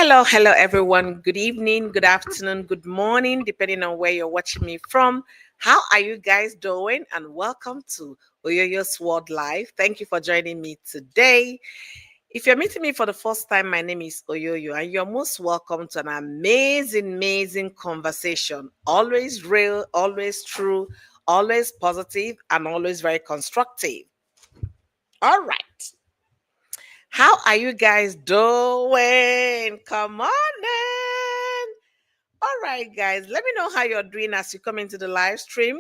Hello, everyone. Good evening, good afternoon, good morning, depending on where you're watching me from. How are you guys doing? And welcome to Oyoyo's World Live. Thank you for joining me today. If you're meeting me for the first time, my name is Oyoyo, and you're most welcome to an amazing conversation. Always real, always true, always positive, and always very constructive. All right. How are you guys doing? Come on in. All right, guys, let me know how you're doing as you come into the live stream.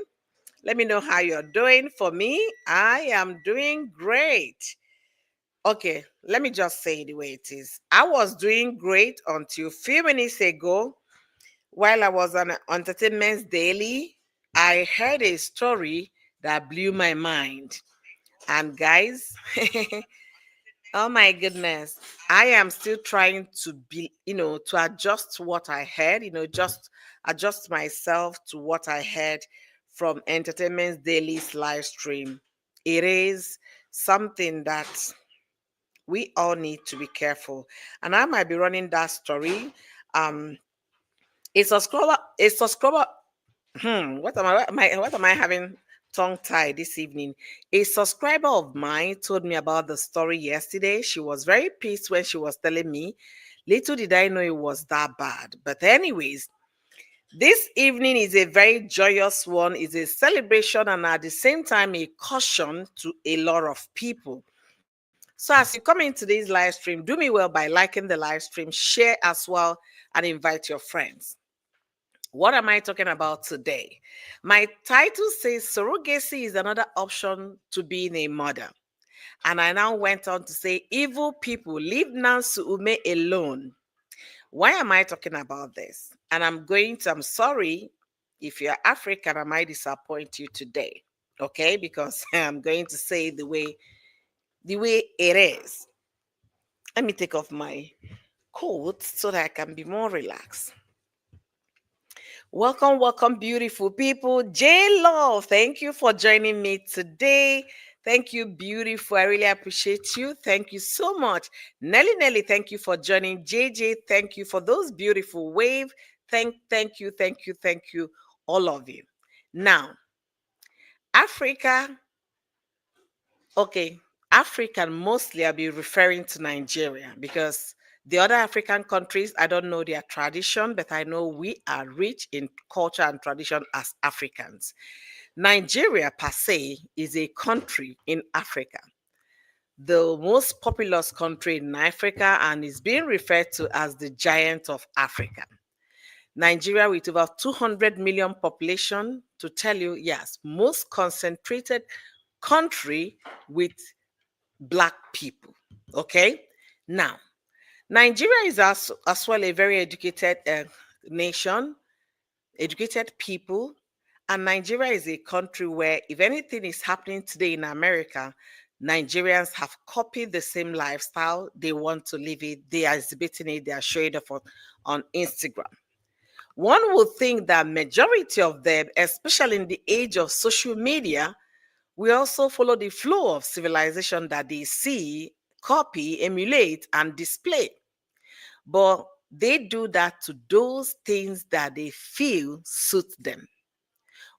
Let me know how you're doing. For me, I am doing great. Okay, let me just say it the way it is. I was doing great until a few minutes ago while I was on Entertainment's Daily. I heard a story that blew my mind. And guys, oh my goodness. I am still trying to be, to adjust to what I heard, just adjust myself to what I heard from Entertainment Daily's live stream. It is something that we all need to be careful. And I might be running that story. Um, a subscriber, what am I having tongue tied this evening? A subscriber of mine told me about the story yesterday. She was very pissed when she was telling me. Little did I know it was that bad. But anyways, this evening is a very joyous one. It's a celebration and at the same time a caution to a lot of people. So as you come into this live stream, do me well by liking the live stream, share as well, and invite your friends. What am I talking about today? My title says surrogacy is another option to being a mother. And I now went on to say, evil people, leave Nancy Umeh alone. Why am I talking about this? And I'm sorry if you're African, I might disappoint you today. Okay, because I'm going to say the way it is. Let me take off my coat so that I can be more relaxed. Welcome, beautiful people. J Love, thank you for joining me today. Thank you, beautiful. I really appreciate you. Thank you so much. Nelly, thank you for joining. JJ, thank you for those beautiful wave. Thank you, all of you. Now, Africa, okay, African mostly I'll be referring to Nigeria because the other African countries, I don't know their tradition, but I know we are rich in culture and tradition as Africans. Nigeria, per se, is a country in Africa, the most populous country in Africa, and is being referred to as the giant of Africa. Nigeria, with over 200 million population, to tell you, yes, most concentrated country with Black people. Okay, now Nigeria is as well a very educated nation, educated people, and Nigeria is a country where if anything is happening today in America, Nigerians have copied the same lifestyle. They want to live it. They are exhibiting it. They are showing it on Instagram. One would think that majority of them, especially in the age of social media, we also follow the flow of civilization that they see, copy, emulate, and display. But they do that to those things that they feel suit them.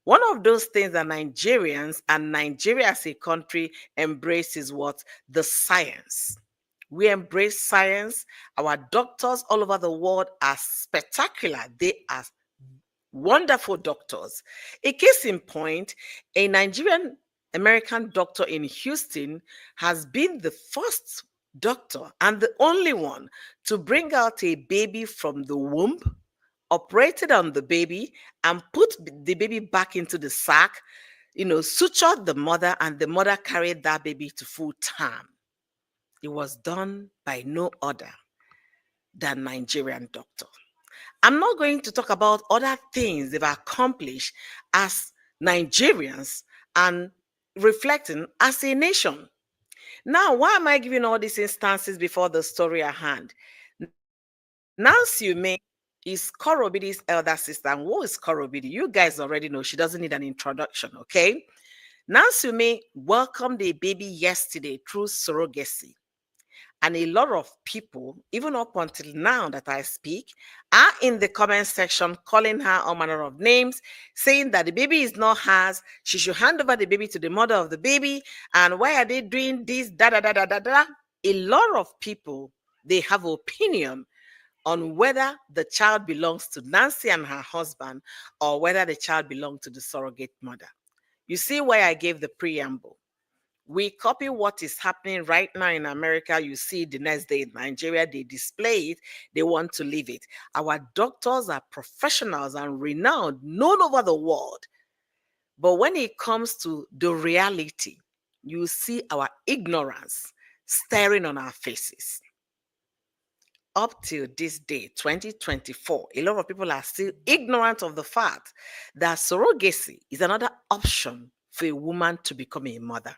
One of those things that Nigerians and Nigeria as a country embraces what? The science. We embrace science. Our doctors all over the world are spectacular. They are wonderful doctors. A case in point, a Nigerian American doctor in Houston has been the first doctor and the only one to bring out a baby from the womb, operated on the baby, and put the baby back into the sack, sutured the mother, and the mother carried that baby to full term. It was done by no other than Nigerian doctor. I'm not going to talk about other things they've accomplished as Nigerians and reflecting as a nation. Now, why am I giving all these instances before the story at hand? Nancy Umeh is Korobidi's elder sister. And who is Korobidi? You guys already know. She doesn't need an introduction, okay? Nancy Umeh welcomed a baby yesterday through surrogacy. And a lot of people, even up until now that I speak, are in the comment section calling her all manner of names, saying that the baby is not hers. She should hand over the baby to the mother of the baby. And why are they doing this? Da da da da da da. A lot of people, they have opinion on whether the child belongs to Nancy and her husband or whether the child belongs to the surrogate mother. You see why I gave the preamble. We copy what is happening right now in America. You see the next day in Nigeria, they display it, they want to leave it. Our doctors are professionals and renowned, known over the world. But when it comes to the reality, you see our ignorance staring on our faces. Up till this day, 2024, a lot of people are still ignorant of the fact that surrogacy is another option for a woman to become a mother.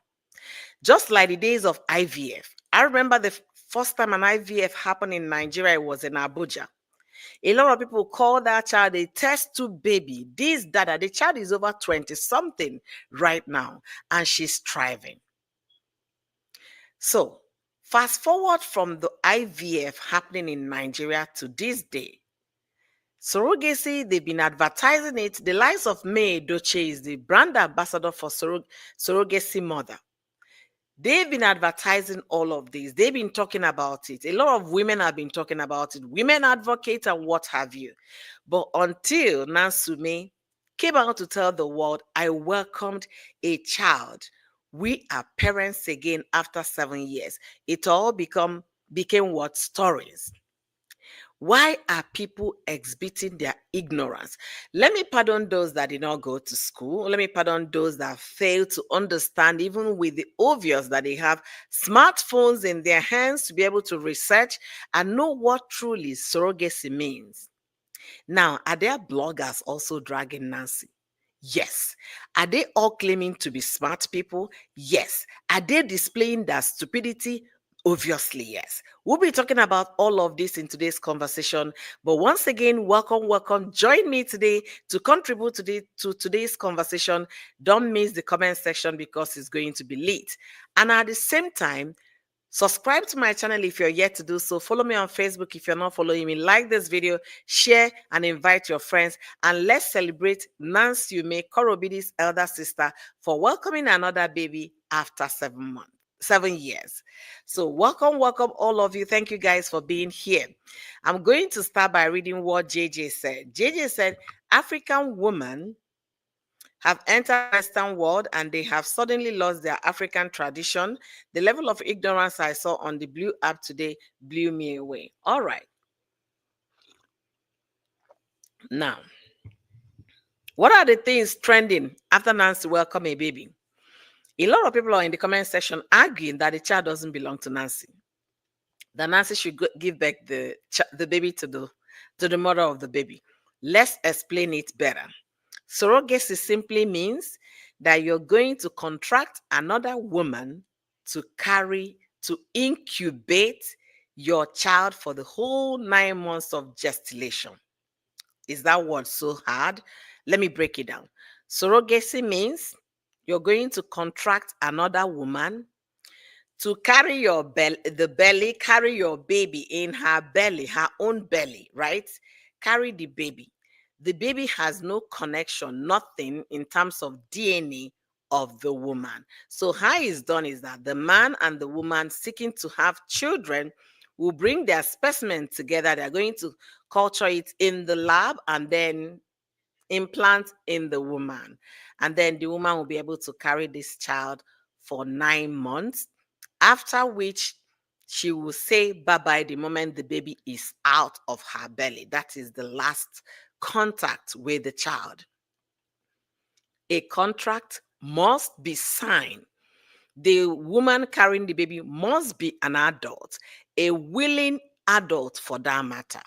Just like the days of IVF. I remember the first time an IVF happened in Nigeria, it was in Abuja. A lot of people call that child a test tube baby. This, that. The child is over 20 something right now, and she's thriving. So, fast forward from the IVF happening in Nigeria to this day. Surrogacy, they've been advertising it. The likes of May Doche is the brand ambassador for Surrogacy Mother. They've been advertising all of this. They've been talking about it. A lot of women have been talking about it, women advocates and what have you. But until Nancy Umeh came out to tell the world, I welcomed a child. We are parents again after 7 years. It all became what? Stories. Why are people exhibiting their ignorance? Let me pardon those that did not go to school. Let me pardon those that fail to understand, even with the obvious that they have smartphones in their hands to be able to research and know what truly surrogacy means. Now, are there bloggers also dragging Nancy? Yes. Are they all claiming to be smart people? Yes. Are they displaying their stupidity? Obviously, yes. We'll be talking about all of this in today's conversation. But once again, welcome, welcome. Join me today to contribute to today's conversation. Don't miss the comment section because it's going to be lit. And at the same time, subscribe to my channel if you're yet to do so. Follow me on Facebook if you're not following me. Like this video, share and invite your friends. And let's celebrate Nancy Umeh, Korobidi's elder sister, for welcoming another baby after 7 years. So welcome, welcome all of you. Thank you guys for being here. I'm going to start by reading what JJ said. JJ said, African women have entered Western world and they have suddenly lost their African tradition. The level of ignorance I saw on the Blue app today blew me away. All right. Now, what are the things trending after Nancy welcome a baby? A lot of people are in the comment section arguing that the child doesn't belong to Nancy. That Nancy should give back the baby to the mother of the baby. Let's explain it better. Surrogacy simply means that you're going to contract another woman to incubate your child for the whole 9 months of gestation. Is that word so hard? Let me break it down. Surrogacy means you're going to contract another woman to carry your belly, carry your baby in her belly, her own belly, right? Carry the baby. The baby has no connection, nothing in terms of DNA of the woman. So how it's done is that the man and the woman seeking to have children will bring their specimen together. They're going to culture it in the lab and then implant in the woman. And then the woman will be able to carry this child for 9 months, after which she will say bye-bye the moment the baby is out of her belly. That is the last contact with the child. A contract must be signed. The woman carrying the baby must be an adult, a willing adult for that matter.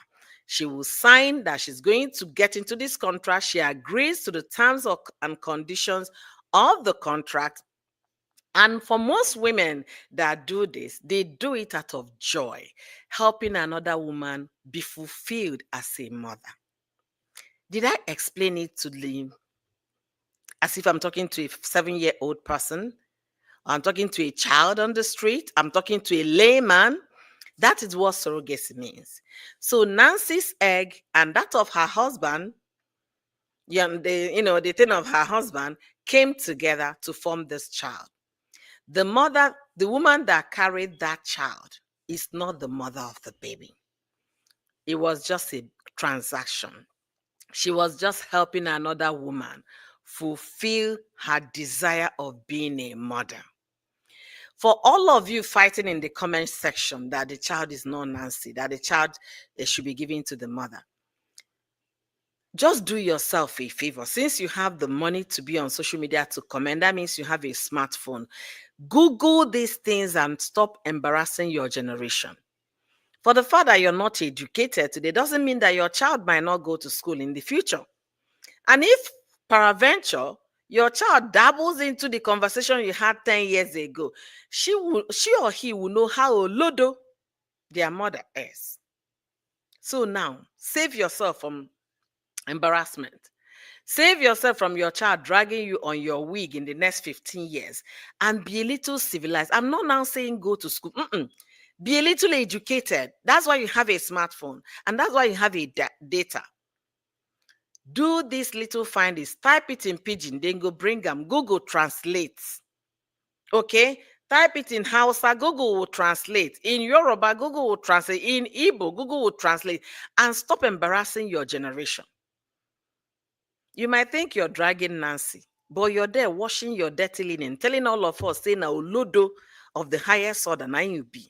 She will sign that she's going to get into this contract. She agrees to the terms and conditions of the contract. And for most women that do this, they do it out of joy, helping another woman be fulfilled as a mother. Did I explain it to Lee as if I'm talking to a 7-year-old person? I'm talking to a child on the street. I'm talking to a layman. That is what surrogacy means. So Nancy's egg and that of her husband, yeah, the thing of her husband came together to form this child. The mother, the woman that carried that child, is not the mother of the baby. It was just a transaction. She was just helping another woman fulfill her desire of being a mother. For all of you fighting in the comment section that the child is not Nancy, that the child should be given to the mother, just do yourself a favor. Since you have the money to be on social media to comment, that means you have a smartphone. Google these things and stop embarrassing your generation. For the fact that you're not educated today doesn't mean that your child might not go to school in the future. And if peradventure your child dabbles into the conversation you had 10 years ago, she or he will know how olodo their mother is. So now, save yourself from embarrassment. Save yourself from your child dragging you on your wig in the next 15 years and be a little civilized. I'm not now saying go to school. Be a little educated. That's why you have a smartphone and that's why you have a data. Do this little findings, type it in pidgin, then go bring them. Google translates. Okay? Type it in Hausa, Google will translate. In Yoruba, Google will translate. In Igbo, Google will translate. And stop embarrassing your generation. You might think you're dragging Nancy, but you're there washing your dirty linen, telling all of us, saying, Lodo of the highest order, now you be.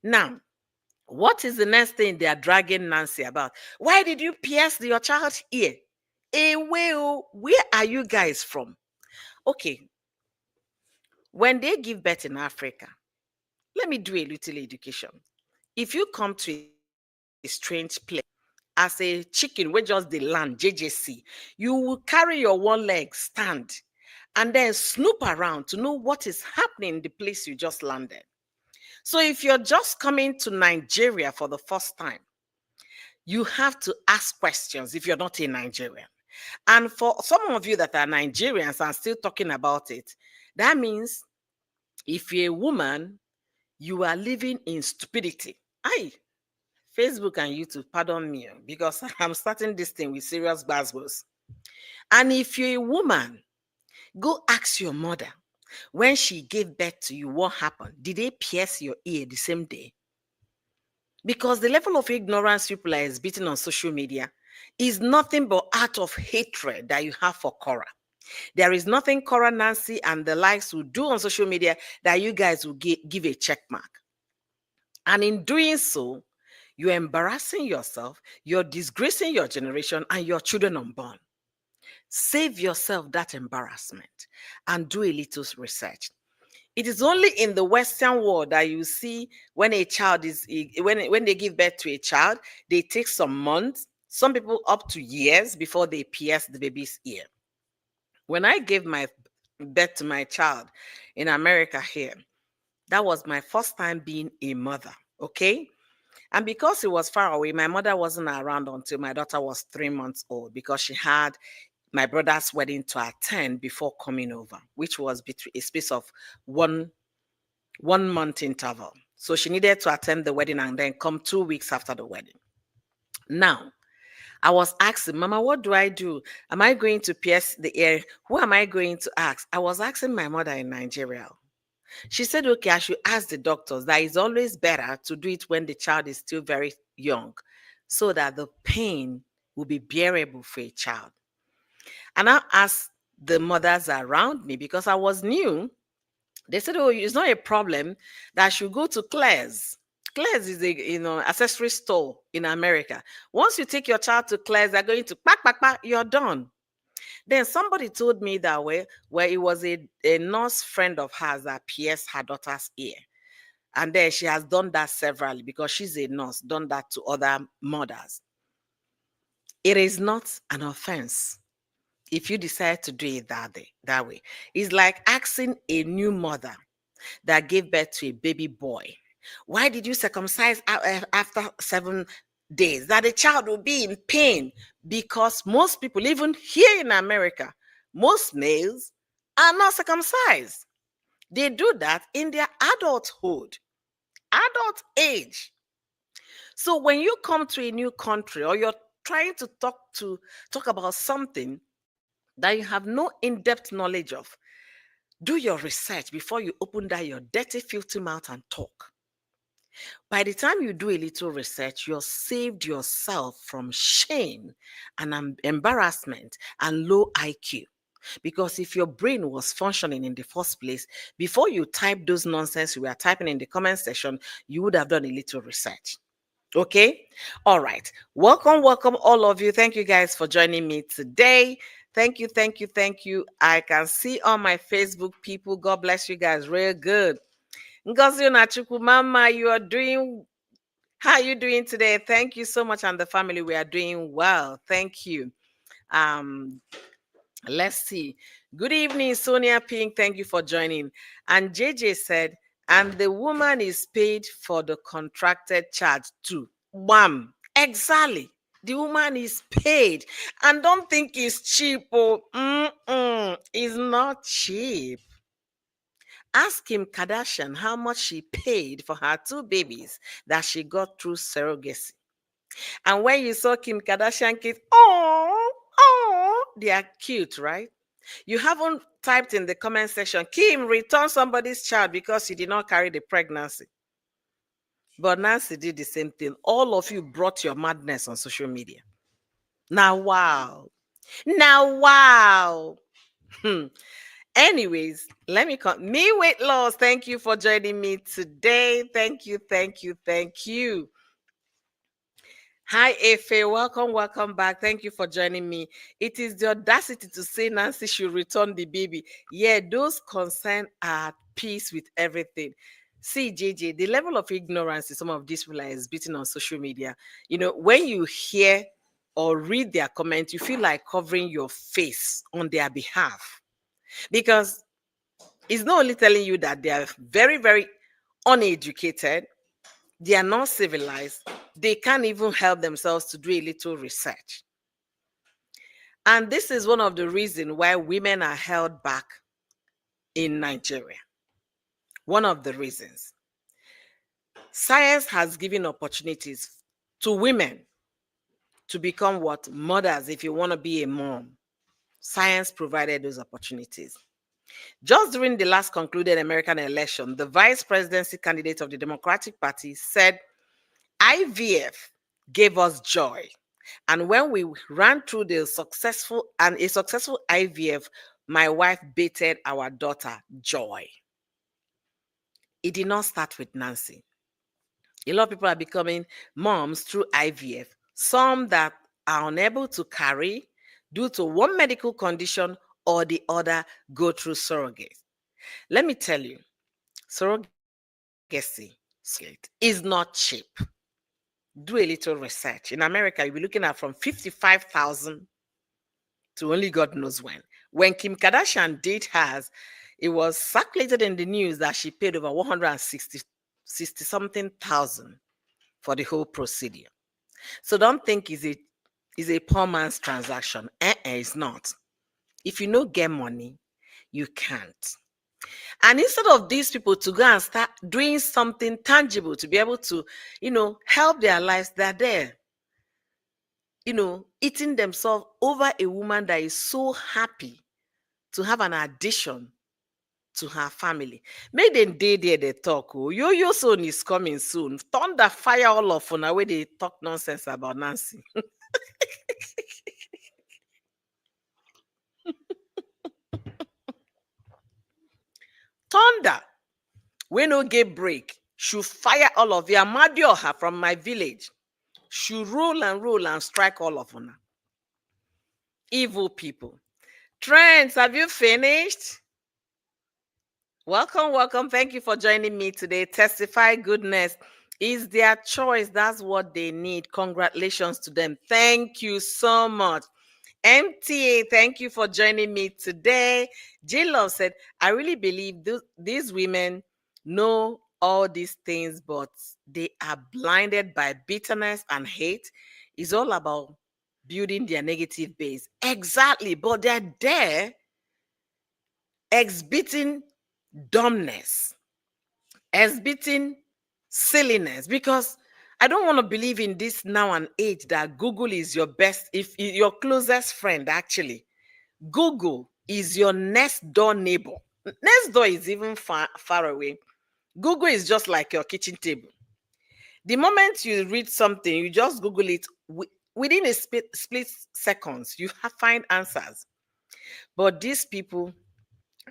Now, what is the next thing they are dragging Nancy about? Why did you pierce your child's ear? Where are you guys from? Okay, when they give birth in Africa, let me do a little education. If you come to a strange place as a chicken where just the land, JJC, you will carry your one leg, stand, and then snoop around to know what is happening in the place you just landed. So if you're just coming to Nigeria for the first time, you have to ask questions if you're not a Nigerian. And for some of you that are Nigerians and still talking about it, that means if you're a woman, you are living in stupidity. Aye, Facebook and YouTube, pardon me, because I'm starting this thing with serious buzzwords. And if you're a woman, go ask your mother when she gave birth to you, what happened? Did they pierce your ear the same day? Because the level of ignorance people are exhibiting on social media is nothing but out of hatred that you have for Cora. There is nothing Cora, Nancy, and the likes will do on social media that you guys will give a check mark. And in doing so, you're embarrassing yourself, you're disgracing your generation and your children unborn. Save yourself that embarrassment and do a little research. It is only in the Western world that you see when a child is, when they give birth to a child, they take some months, some people up to years before they pierce the baby's ear. When I gave my birth to my child in America here, that was my first time being a mother, okay? And because it was far away, my mother wasn't around until my daughter was 3 months old because she had my brother's wedding to attend before coming over, which was between a space of one month interval. So she needed to attend the wedding and then come 2 weeks after the wedding. Now, I was asking, Mama, what do I do? Am I going to pierce the ear? Who am I going to ask? I was asking my mother in Nigeria. She said, okay, I should ask the doctors that it's always better to do it when the child is still very young so that the pain will be bearable for a child. And I asked the mothers around me because I was new. They said, oh, it's not a problem that I should go to Claire's. Claire's is a accessory store in America. Once you take your child to Claire's, they're going to you're done. Then somebody told me that where it was a nurse friend of hers that pierced her daughter's ear. And then she has done that severally because she's a nurse, done that to other mothers. It is not an offense if you decide to do it that way. It's like asking a new mother that gave birth to a baby boy, why did you circumcise after 7 days? That the child will be in pain because most people, even here in America, most males are not circumcised. They do that in their adulthood. adult age. So when you come to a new country or you're trying to talk about something that you have no in-depth knowledge of, do your research before you open that your dirty, filthy mouth and talk. By the time you do a little research, you've saved yourself from shame and embarrassment and low IQ. Because if your brain was functioning in the first place, before you type those nonsense you were typing in the comment section, you would have done a little research. Okay? All right. Welcome, welcome, all of you. Thank you guys for joining me today. Thank you, thank you, thank you. I can see on my Facebook people. God bless you guys. Real good. Ngozi Onachukwu, Mama, you are doing, how are you doing today? Thank you so much. And the family, we are doing well. Thank you. Um, let's see. Good evening, Sonia Pink. Thank you for joining. And JJ said, and the woman is paid for the contracted charge too. Wham! Exactly. The woman is paid. And don't think it's cheap. Oh, it's not cheap. Ask Kim Kardashian how much she paid for her two babies that she got through surrogacy. And when you saw Kim Kardashian kids, they are cute, right? You haven't typed in the comment section, Kim, return somebody's child because she did not carry the pregnancy. But Nancy did the same thing. All of you brought your madness on social media. Now, wow. Now, wow. Anyways, let me come. Me weight loss. Thank you for joining me today. Thank you, thank you, thank you. Hi, Efe. Welcome, welcome back. Thank you for joining me. It is the audacity to say Nancy should return the baby. Yeah, those concerned are at peace with everything. See, JJ, the level of ignorance in some of these people are exhibiting on social media. You know, when you hear or read their comments, you feel like covering your face on their behalf. Because it's not only telling you that they are very, very uneducated, they are not civilized, they can't even help themselves to do a little research. And this is one of the reasons why women are held back in Nigeria. One of the reasons. Science has given opportunities to women to become what? Mothers, if you want to be a mom. Science provided those opportunities. Just during the last concluded American election, the vice presidency candidate of the Democratic Party said, IVF gave us joy. And when we ran through a successful IVF, my wife baited our daughter, Joy. It did not start with Nancy. A lot of people are becoming moms through IVF. Some that are unable to carry due to one medical condition or the other go through surrogacy. Let me tell you, surrogacy is not cheap. Do a little research. In America, you'll be looking at from 55,000 to only God knows when. When Kim Kardashian did hers, it was circulated in the news that she paid over 160 something thousand for the whole procedure. So don't think it's a poor man's transaction. It's not. If you don't get money, you can't. And instead of these people to go and start doing something tangible to be able to, help their lives, they're there, eating themselves over a woman that is so happy to have an addition to her family. Make them day there they talk. Oh, your son is coming soon. Thunder fire all of on away they talk nonsense about Nancy. Thunder. We no get break. Should fire all of you. Amadioha from my village. Should roll and strike all of them. Evil people. Trends, have you finished? Welcome, welcome. Thank you for joining me today. Testify goodness is their choice. That's what they need. Congratulations to them. Thank you so much. MTA, thank you for joining me today. J Love said, I really believe these women know all these things, but they are blinded by bitterness and hate. It's all about building their negative base. Exactly, but they're there exhibiting dumbness, exhibiting silliness, because I don't want to believe in this now and age that Google is your best, if your closest friend. Actually, Google is your next door neighbor. Next door is even far away. Google is just like your kitchen table. The moment you read something, you just Google it. Within a split seconds, you find answers. But these people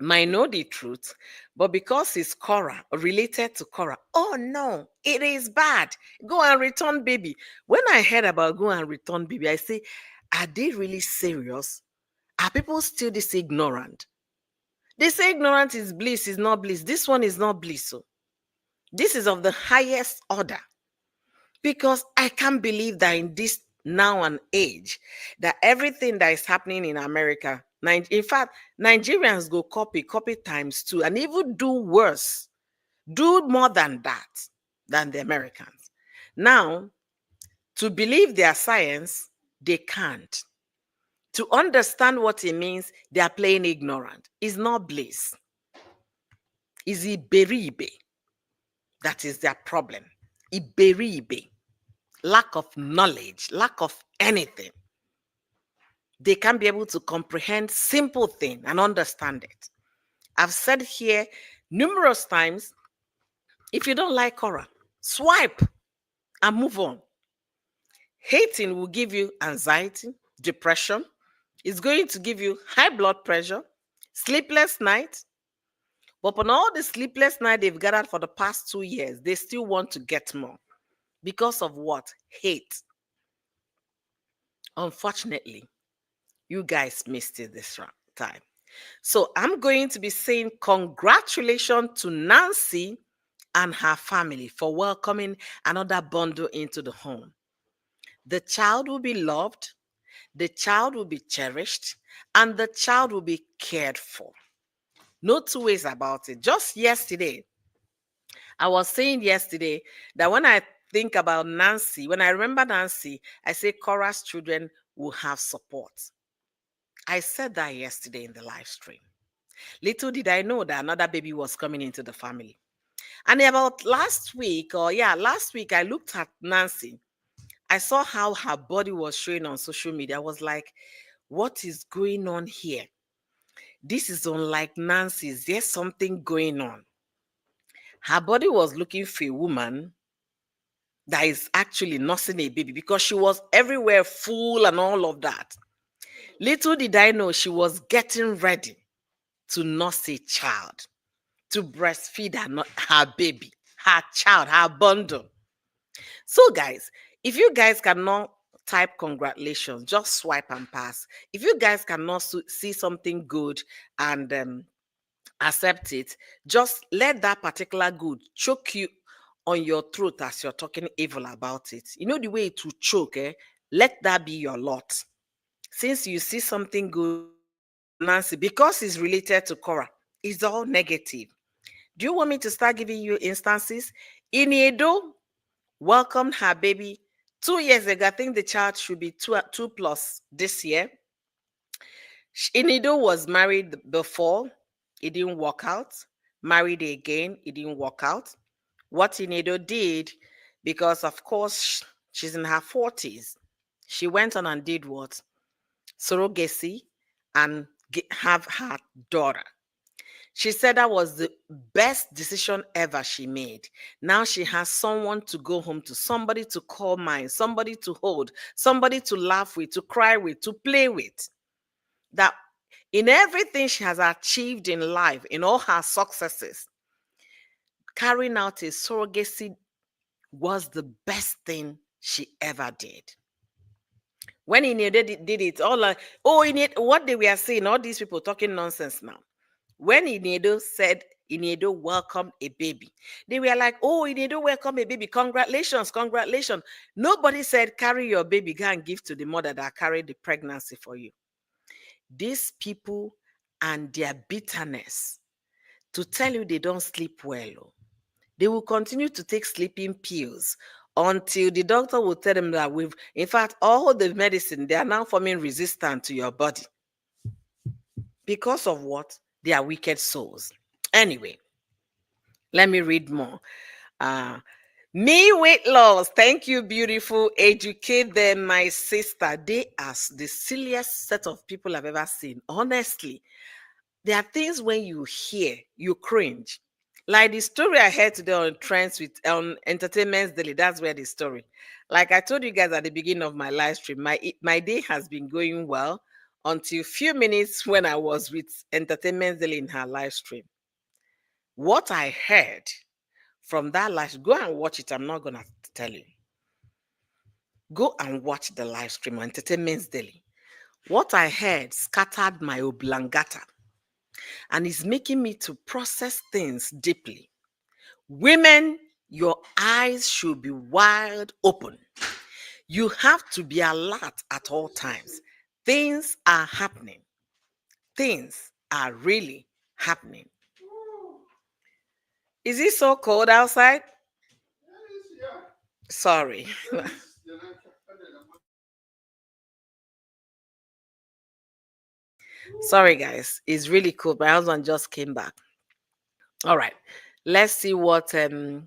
might know the truth, but because it's Cora, related to Cora, oh no, it is bad. Go and return baby. When I heard about go and return baby, I say, are they really serious? Are people still this ignorant? They say ignorant is bliss, is not bliss. This one is not bliss. So this is of the highest order, because I can't believe that in this now and age, that everything that is happening in America, in fact, Nigerians go copy times two, and even do worse, do more than that, than the Americans. Now, to believe their science, they can't. To understand what it means, they are playing ignorant. It's not bliss. It's iberibe. That is their problem. Iberibe. Lack of knowledge, lack of anything. They can't be able to comprehend simple thing and understand it. I've said here numerous times, if you don't like Cora, swipe and move on. Hating will give you anxiety, depression. It's going to give you high blood pressure, sleepless nights. But upon all the sleepless night they've gathered for the past 2 years, they still want to get more. Because of what? Hate. Unfortunately, you guys missed it this time. So I'm going to be saying congratulations to Nancy and her family for welcoming another bundle into the home. The child will be loved, the child will be cherished, and the child will be cared for. No two ways about it. Just yesterday, I was saying yesterday that when I think about Nancy, when I remember Nancy, I say Cora's children will have support. I said that yesterday in the live stream. Little did I know that another baby was coming into the family. And about last week, I looked at Nancy. I saw how her body was showing on social media. I was like, what is going on here? This is unlike Nancy's. There's something going on. Her body was looking for a woman that is actually nursing a baby, because she was everywhere full and all of that. Little did I know she was getting ready to nurse a child, to breastfeed her baby, her child, her bundle. So, guys, if you guys cannot type congratulations, just swipe and pass. If you guys cannot see something good and accept it, just let that particular good choke you on your throat as you're talking evil about it. You know the way to choke, eh? Let that be your lot. Since you see something good about Nancy, because it's related to Cora, it's all negative. Do you want me to start giving you instances? Iniedo welcomed her baby 2 years ago. I think the child should be two plus this year. Iniedo was married before, it didn't work out. Married again, it didn't work out. What Iniedo did, because of course she's in her 40s, she went on and did what? Surrogacy, and have her daughter. She said that was the best decision ever she made. Now she has someone to go home to, somebody to call mine, somebody to hold, somebody to laugh with, to cry with, to play with. That in everything she has achieved in life, in all her successes, carrying out a surrogacy was the best thing she ever did. When Iniedo did it, all like, oh, what they were saying, all these people talking nonsense now. When Iniedo said Iniedo welcomed a baby, they were like, oh, Iniedo welcomed a baby. Congratulations, congratulations. Nobody said, carry your baby, go and give to the mother that carried the pregnancy for you. These people and their bitterness to tell you they don't sleep well. They will continue to take sleeping pills until the doctor will tell them that in fact, all the medicine, they are now forming resistance to your body. Because of what? They are wicked souls. Anyway, let me read more. Me weight loss. Thank you, beautiful. Educate them, my sister. They are the silliest set of people I've ever seen. Honestly, there are things when you hear, you cringe. Like the story I heard today on Trends with on Entertainment Daily. That's where the story. Like I told you guys at the beginning of my live stream, my day has been going well until few minutes when I was with Entertainment Daily in her live stream. What I heard from that live, go and watch it. I'm not gonna tell you. Go and watch the live stream on Entertainment Daily. What I heard scattered my oblongata and is making me to process things deeply. Women, your eyes should be wide open. You have to be alert at all times. Things are happening. Things are really happening. Is it so cold outside? Sorry. Sorry, guys. It's really cool. My husband just came back. All right. Let's see what okay.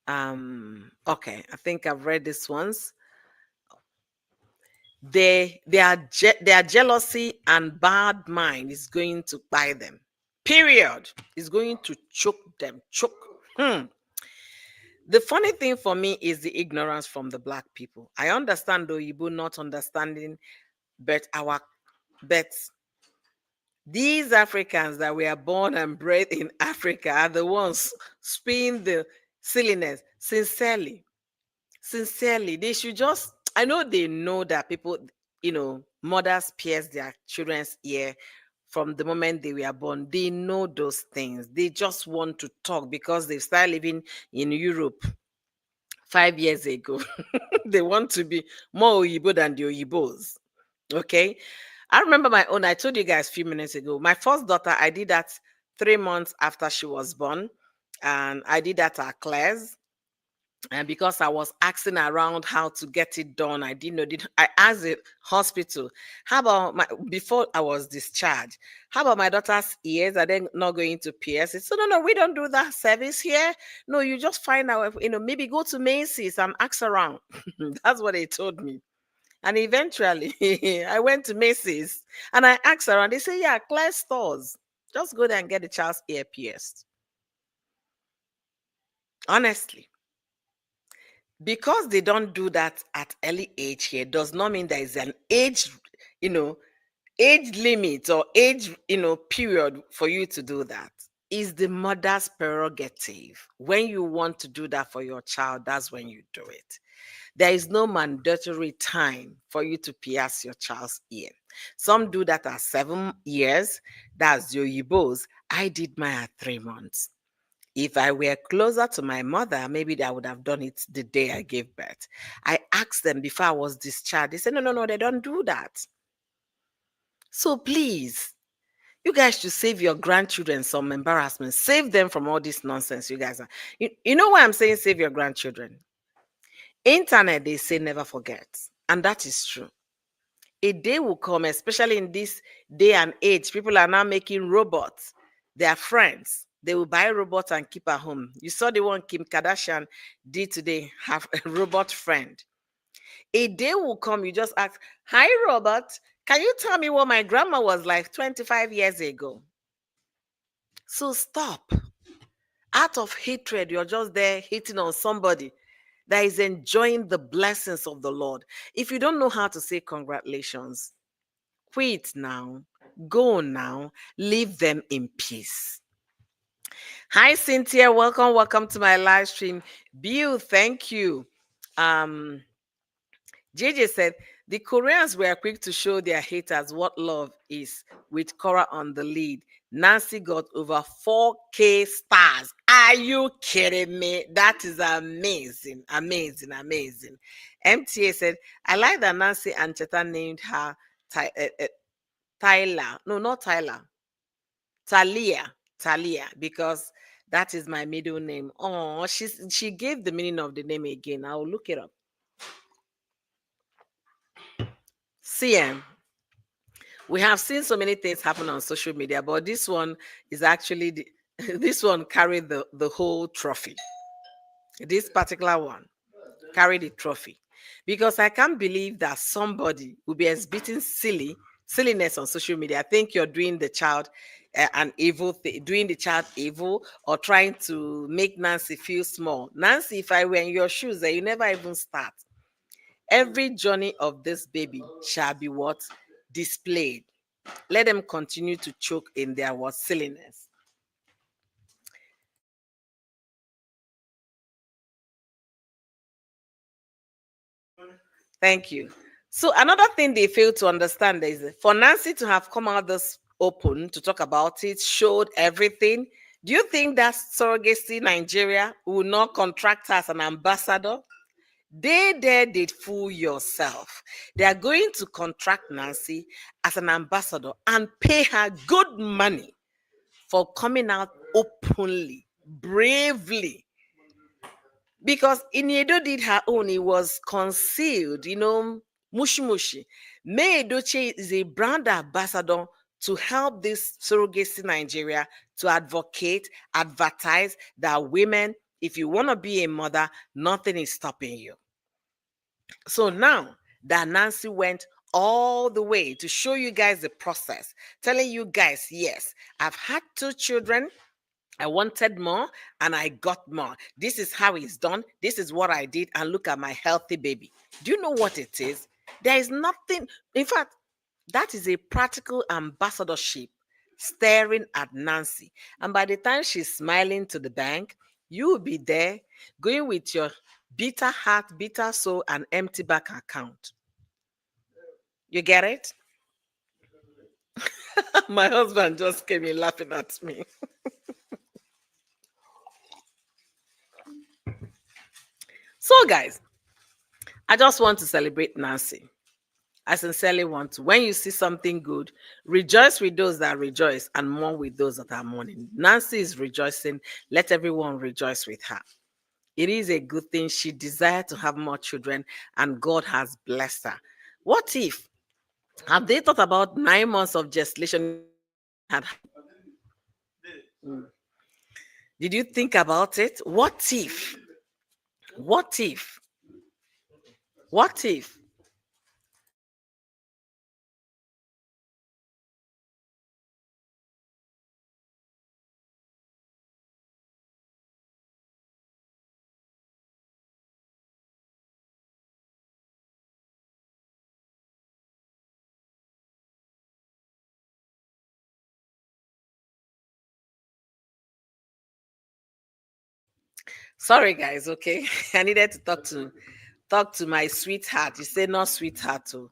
I think I've read this once. Their jealousy and bad mind is going to buy them. Period. Is going to choke them. Choke. The funny thing for me is the ignorance from the black people. I understand though Igbo not understanding, but these Africans that were born and bred in Africa are the ones spewing the silliness sincerely. Sincerely, they should just, I know they know that people, mothers pierce their children's ear from the moment they were born. They know those things. They just want to talk because they started living in Europe 5 years ago. They want to be more Oyibo than the Oyibos. Okay. I remember my own. I told you guys a few minutes ago. My first daughter, I did that 3 months after she was born. And I did that at Claire's. And because I was asking around how to get it done, I didn't know. I asked the hospital, how about my before I was discharged? How about my daughter's ears? Are they not going to pierce it? So no, we don't do that service here. No, you just find out. Maybe go to Macy's and ask around. That's what they told me. And eventually, I went to Macy's and I asked around. They say, yeah, Claire stores. Just go there and get the child's ear pierced. Honestly. Because they don't do that at early age here does not mean there is an age, you know, age limit or age, period for you to do that. Is the mother's prerogative. When you want to do that for your child, that's when you do it. There is no mandatory time for you to pierce your child's ear. Some do that at 7 years. That's your Yibos. I did mine at 3 months. If I were closer to my mother, maybe I would have done it the day I gave birth. I asked them before I was discharged. They said, no, they don't do that. So please, you guys should save your grandchildren some embarrassment. Save them from all this nonsense you guys are. You know why I'm saying save your grandchildren? Internet, they say never forget. And that is true. A day will come, especially in this day and age, people are now making robots their friends. They will buy robots and keep at home. You saw the one Kim Kardashian did today, have a robot friend. A day will come, you just ask, hi, robot, can you tell me what my grandma was like 25 years ago? So stop. Out of hatred, you're just there hitting on somebody that is enjoying the blessings of the Lord. If you don't know how to say congratulations, quit now, go now, leave them in peace. Hi, Cynthia. Welcome to my live stream. Bill, thank you. Um, JJ said the Koreans were quick to show their haters what love is with Cora on the lead. Nancy got over 4K stars. Are you kidding me? That is amazing. Amazing, amazing. MTA said, I like that Nancy and Cheta named her Tyler. No, not Tyler. Talia. Talia, because that is my middle name. Oh, she gave the meaning of the name again. I'll look it up. CM. We have seen so many things happen on social media, but this one is actually This one carried the whole trophy. This particular one carried the trophy. Because I can't believe that somebody will be exhibiting silliness on social media. I think you're doing the child an evil thing, doing the child evil, or trying to make Nancy feel small. Nancy, if I were in your shoes, you never even start. Every journey of this baby shall be what? Displayed. Let them continue to choke in their what? Silliness. Thank you. So another thing they fail to understand is for Nancy to have come out this open to talk about it, showed everything. Do you think that Surrogacy Nigeria will not contract her as an ambassador? They there did fool yourself. They are going to contract Nancy as an ambassador and pay her good money for coming out openly, bravely. Because Iniedo did her own, it was concealed, mushy mushy. May Edochie is a brand ambassador to help this Surrogacy Nigeria to advocate, advertise that women, if you want to be a mother, nothing is stopping you. So now that Nancy went all the way to show you guys the process, telling you guys, yes, I've had 2 children. I wanted more and I got more. This is how it's done. This is what I did. And look at my healthy baby. Do you know what it is? There is nothing. In fact, that is a practical ambassadorship staring at Nancy. And by the time she's smiling to the bank, you will be there going with your bitter heart, bitter soul, and empty bank account. You get it? My husband just came in laughing at me. So, guys, I just want to celebrate Nancy. I sincerely want to. When you see something good, rejoice with those that rejoice and mourn with those that are mourning. Nancy is rejoicing. Let everyone rejoice with her. It is a good thing. She desired to have more children, and God has blessed her. What if? Have they thought about 9 months of gestation? Did you think about it? What if? What if? What if? Sorry, guys. Okay, I needed to talk to my sweetheart. You say not sweetheart, too.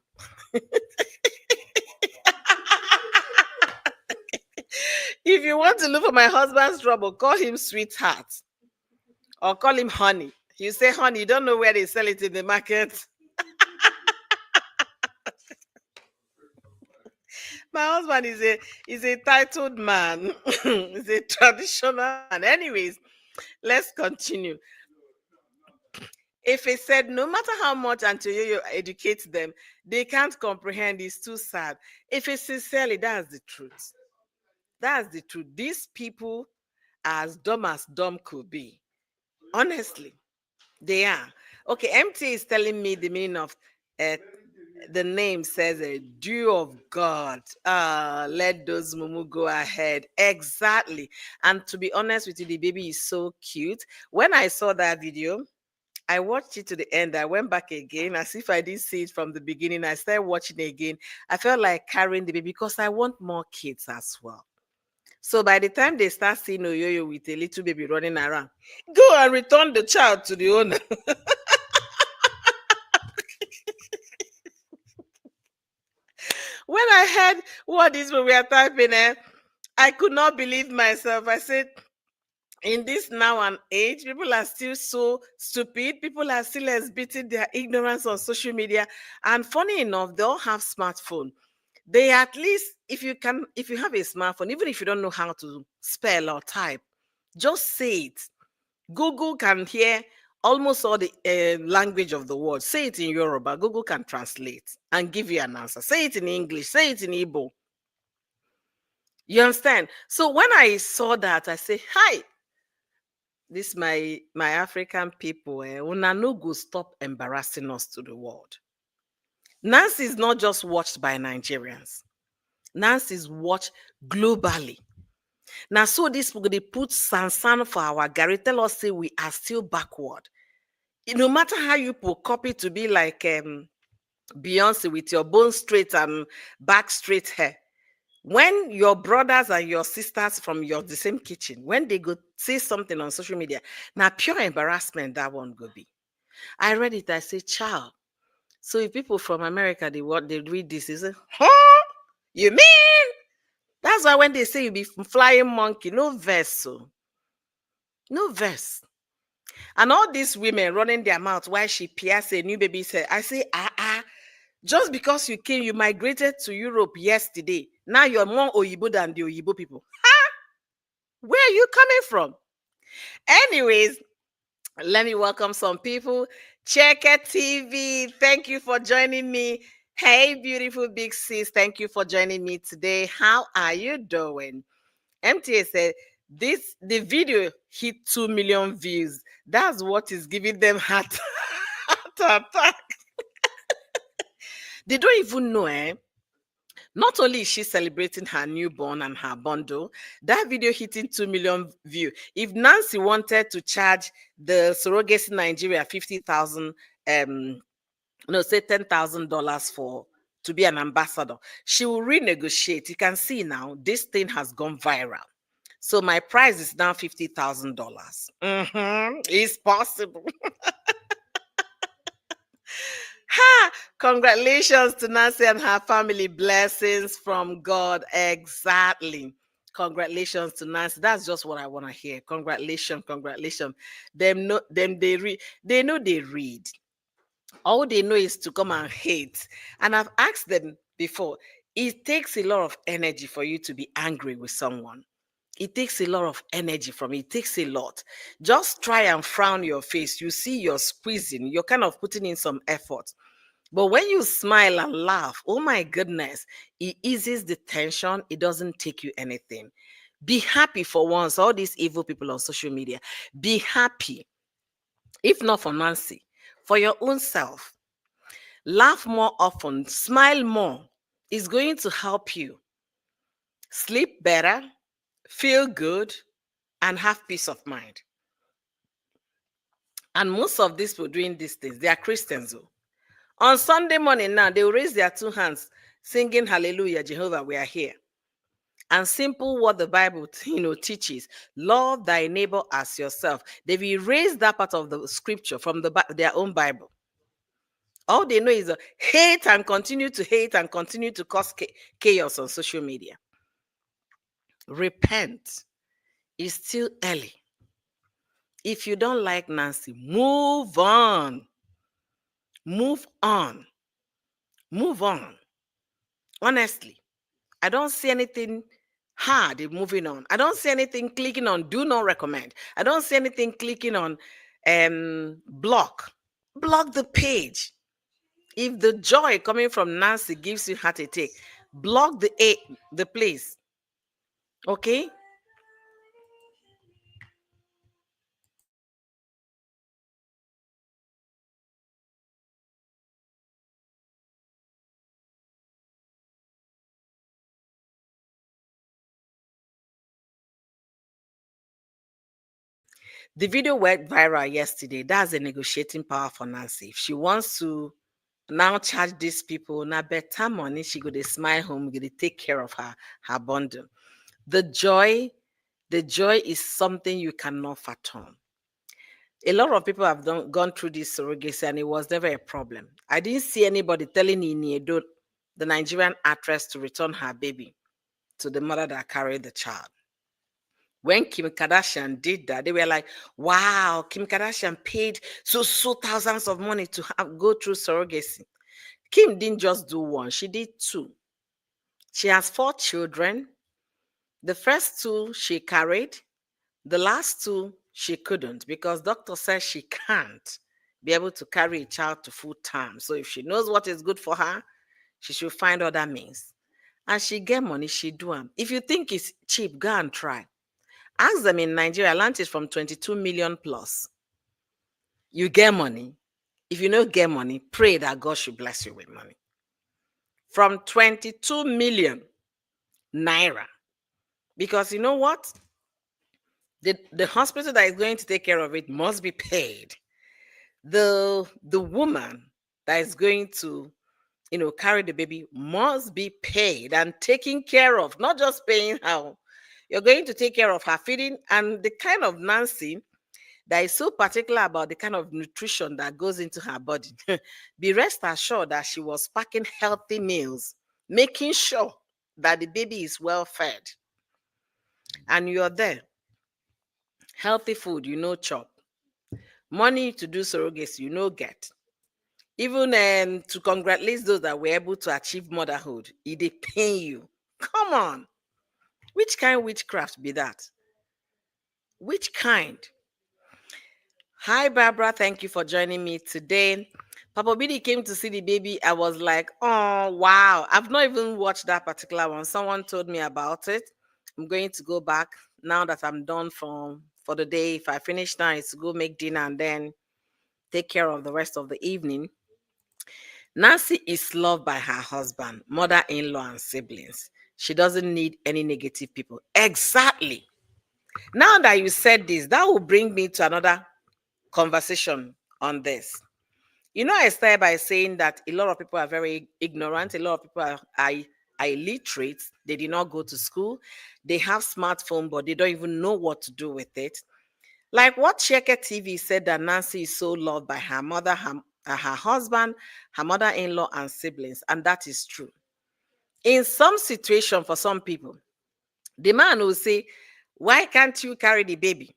If you want to look for my husband's trouble, call him sweetheart or call him honey. You say honey, you don't know where they sell it in the market. My husband is a titled man. He's a traditional man. Anyways, let's continue. If he said no matter how much Antonio educates them, they can't comprehend, it's too sad. If it's sincerely, that's the truth. That's the truth. These people are as dumb could be. Honestly, they are. Okay, MT is telling me the meaning of uh, the name says a dew of God. Let those mumu go ahead. Exactly. And to be honest with you, the baby is so cute. When I saw that video, I watched it to the end. I went back again as if I didn't see it from the beginning. I started watching it again. I felt like carrying the baby because I want more kids as well. So by the time they start seeing Oyoyo with a little baby running around, go and return the child to the owner. When I heard what these people were typing, I could not believe myself. I said, in this now and age, people are still so stupid. People are still exhibiting their ignorance on social media. And funny enough, they all have smartphone. They at least, if you have a smartphone, even if you don't know how to spell or type, just say it. Google can hear almost all the language of the world. Say it in Yoruba, Google can translate and give you an answer. Say it in English, say it in Igbo. You understand? So when I saw that, I say, hi, this my African people, una no go stop embarrassing us to the world. Nancy is not just watched by Nigerians. Nancy is watched globally. Now, so this people they put sansan for our Gary. Tell us say we are still backward. No matter how you put copy to be like Beyonce with your bone straight and back straight hair. When your brothers and your sisters from your the same kitchen, when they go say something on social media, now pure embarrassment that one go be. I read it, I say, child. So if people from America they what they read this, they say, huh? You mean? That's why when they say you be flying monkey, no verse, so no verse. And all these women running their mouth while she pierce a new baby said, I say, just because you came, you migrated to Europe yesterday. Now you're more Oyibo than the Oyibo people. Where are you coming from? Anyways, let me welcome some people. Checker TV, thank you for joining me. Hey, beautiful big sis, thank you for joining me today. How are you doing? MTA said the video hit 2 million views. That's what is giving them heart attack. They don't even know, eh? Not only is she celebrating her newborn and her bundle, that video hitting 2 million view. If Nancy wanted to charge the Surrogacy Nigeria 50,000, no, say $10,000 for to be an ambassador, she will renegotiate. You can see now this thing has gone viral. So my price is now $50,000. It's possible. Ha! Congratulations to Nancy and her family. Blessings from God. Exactly. Congratulations to Nancy. That's just what I want to hear. Congratulations, congratulations. Them they read. They know they read. All they know is to come and hate. And I've asked them before. It takes a lot of energy for you to be angry with someone. It takes a lot of energy from it. It takes a lot. Just try and frown your face. You see you're squeezing. You're kind of putting in some effort. But when you smile and laugh, oh my goodness, it eases the tension. It doesn't take you anything. Be happy for once. All these evil people on social media, be happy. If not for Nancy, for your own self. Laugh more often, smile more. It's going to help you sleep better, feel good, and have peace of mind. And most of these people doing these things, they are Christians. Oh. On Sunday morning now, they will raise their two hands, singing Hallelujah, Jehovah, we are here. And simple what the Bible teaches: love thy neighbor as yourself. They've erased that part of the scripture from their own Bible. All they know is hate and continue to hate and continue to cause chaos on social media. Repent. It's still early. If you don't like Nancy, move on. Move on. Move on. Honestly, I don't see anything hard in moving on. I don't see anything clicking on do not recommend. I don't see anything clicking on block. Block the page. If the joy coming from Nancy gives you heart attack, block the place. Okay? The video went viral yesterday. That's a negotiating power for Nancy. If she wants to now charge these people, now better money, she go to smile home, go to take care of her bundle. The joy is something you cannot fathom. A lot of people have gone through this surrogacy and it was never a problem. I didn't see anybody telling Iniedo, the Nigerian actress, to return her baby to the mother that carried the child. When Kim Kardashian did that, they were like, wow, Kim Kardashian paid so thousands of money to go through surrogacy. Kim didn't just do one, she did two. She has 4 children. The first 2 she carried. The last 2 she couldn't because doctor says she can't be able to carry a child to full term. So if she knows what is good for her, she should find other means. And she get money, she do them. If you think it's cheap, go and try. Ask them in Nigeria, land is from 22 million plus. You get money. If you don't get money, pray that God should bless you with money. From 22 million naira. Because you know what? The hospital that is going to take care of it must be paid. The woman that is going to carry the baby must be paid and taken care of, not just paying her. You're going to take care of her feeding and the kind of Nancy that is so particular about the kind of nutrition that goes into her body. Be rest assured that she was packing healthy meals, making sure that the baby is well fed. And you're there. Healthy food, chop. Money to do surrogacy, get. Even to congratulate those that were able to achieve motherhood, they pay you. Come on. Which kind of witchcraft be that? Which kind? Hi, Barbara. Thank you for joining me today. Papa Bidi came to see the baby. I was like, oh, wow. I've not even watched that particular one. Someone told me about it. I'm going to go back now that I'm done for the day. If I finish now, it's to go make dinner and then take care of the rest of the evening. Nancy is loved by her husband, mother-in-law, and siblings. She doesn't need any negative people. Exactly. Now that you said this, that will bring me to another conversation on this. I started by saying that a lot of people are very ignorant. A lot of people are illiterate. They did not go to school. They have smartphone, but they don't even know what to do with it. Like what Sheke TV said that Nancy is so loved by her mother, her husband, her mother-in-law, and siblings. And that is true. In some situation, for some people, the man will say, why can't you carry the baby?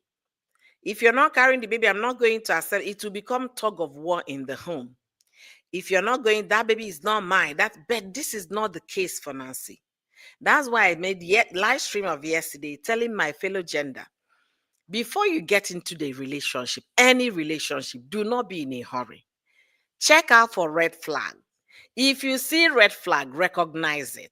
If you're not carrying the baby, I'm not going to accept it. Will become tug of war in the home. If you're not going, that baby is not mine. But this is not the case for Nancy. That's why I made yet live stream of yesterday telling my fellow gender, before you get into the relationship, any relationship, do not be in a hurry. Check out for red flag. If you see red flag, recognize it.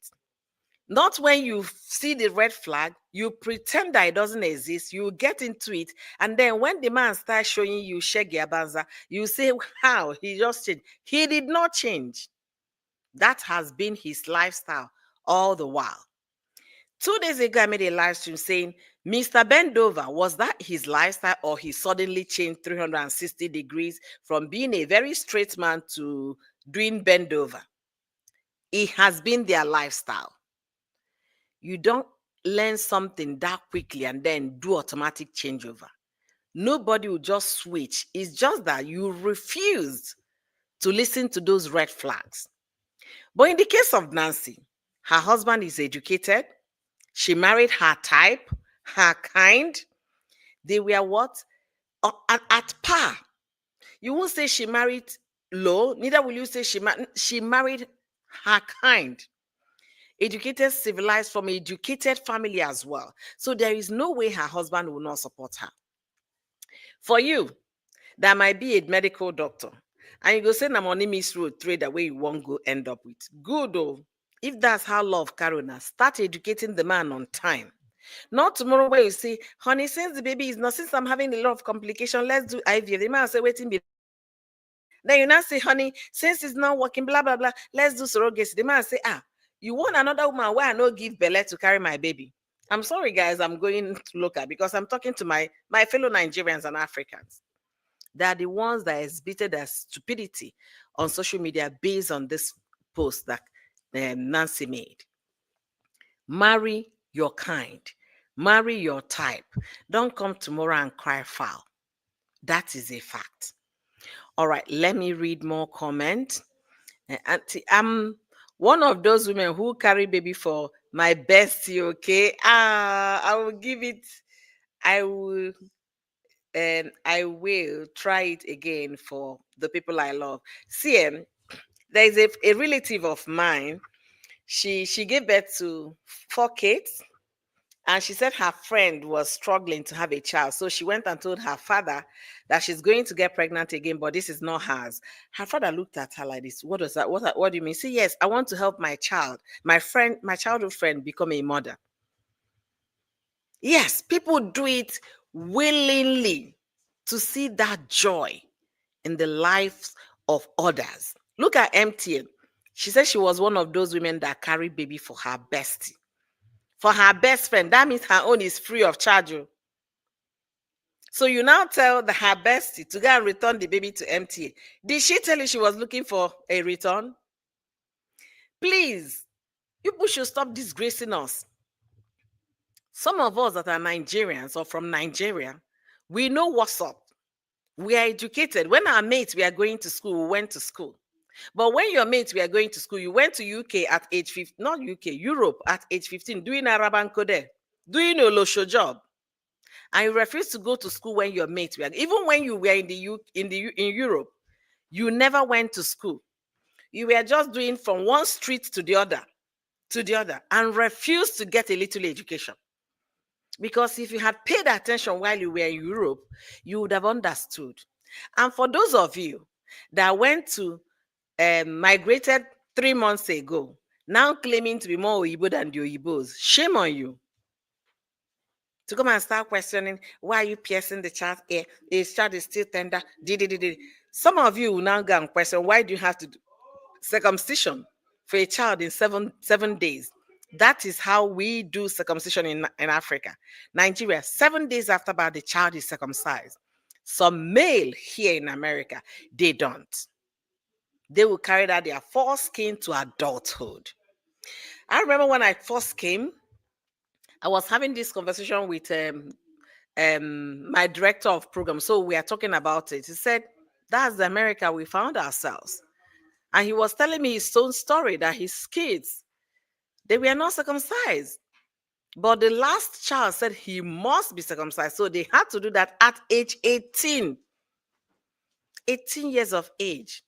Not when you see the red flag, you pretend that it doesn't exist, you get into it, and then when the man starts showing you Shaggy Abanza, you say, how? He just changed. He did not change. That has been his lifestyle all the while. 2 days ago, I made a live stream saying, Mr. Bendover, was that his lifestyle or he suddenly changed 360 degrees from being a very straight man to doing bendover? It has been their lifestyle. You don't learn something that quickly and then do automatic changeover. Nobody will just switch. It's just that you refuse to listen to those red flags. But in the case of Nancy, her husband is educated. She married her type, her kind. They were what? At par. You won't say she married low, neither will you say she married her kind. Educated, civilized, from an educated family as well. So there is no way her husband will not support her. For you, that might be a medical doctor, and you go say na money miss road trade the way you won't go end up with. Good though. If that's how love Carona, start educating the man on time. Not tomorrow where you say, honey, since the baby is not, since I'm having a lot of complication, let's do IVF. The man say, waiting be. Then you now say, honey, since it's not working, blah, blah, blah, let's do surrogacy. The man say, you want another woman where I no give belly to carry my baby? I'm sorry, guys, I'm going to look at because I'm talking to my fellow Nigerians and Africans. They are the ones that exhibited their stupidity on social media based on this post that Nancy made. Marry your kind. Marry your type. Don't come tomorrow and cry foul. That is a fact. All right, let me read more comments. Auntie, I'm one of those women who carry baby for my bestie, okay? I will give it, I will, and I will try it again for the people I love. See, there is a relative of mine. She gave birth to 4 kids, And she said her friend was struggling to have a child. So she went and told her father that she's going to get pregnant again, but this is not hers. Her father looked at her like this. What does that? What do you mean? See, yes, I want to help my child, my friend, my childhood friend, become a mother. Yes, people do it willingly to see that joy in the lives of others. Look at MTN. She said she was one of those women that carried baby for her bestie, for her best friend. That means her own is free of charge. Oh. So you now tell her bestie to go and return the baby to MTA. Did she tell you she was looking for a return? Please, people should stop disgracing us. Some of us that are Nigerians or from Nigeria, we know what's up. We are educated. When our mates we are going to school, we went to school. But when your mates were going to school, you went to UK at age 15, not UK, Europe at age 15, doing Araban Code, doing a Losho job. And you refused to go to school when your mates were, even when you were in the in Europe, you never went to school. You were just doing from one street to the other, and refused to get a little education. Because if you had paid attention while you were in Europe, you would have understood. And for those of you that went to migrated 3 months ago, now claiming to be more Oyibo than the Oyibos, shame on you. To come and start questioning, why are you piercing the child ear? His child is still tender. Some of you will now go and question, why do you have to do circumcision for a child in seven days? That is how we do circumcision in Africa. Nigeria, 7 days after birth, the child is circumcised. Some male here in America, they don't. They will carry out their foreskin to adulthood. I remember when I first came, I was having this conversation with my director of program. So we are talking about it. He said, that's the America we found ourselves. And he was telling me his own story that his kids, they were not circumcised. But the last child said he must be circumcised. So they had to do that at age 18. 18 years of age.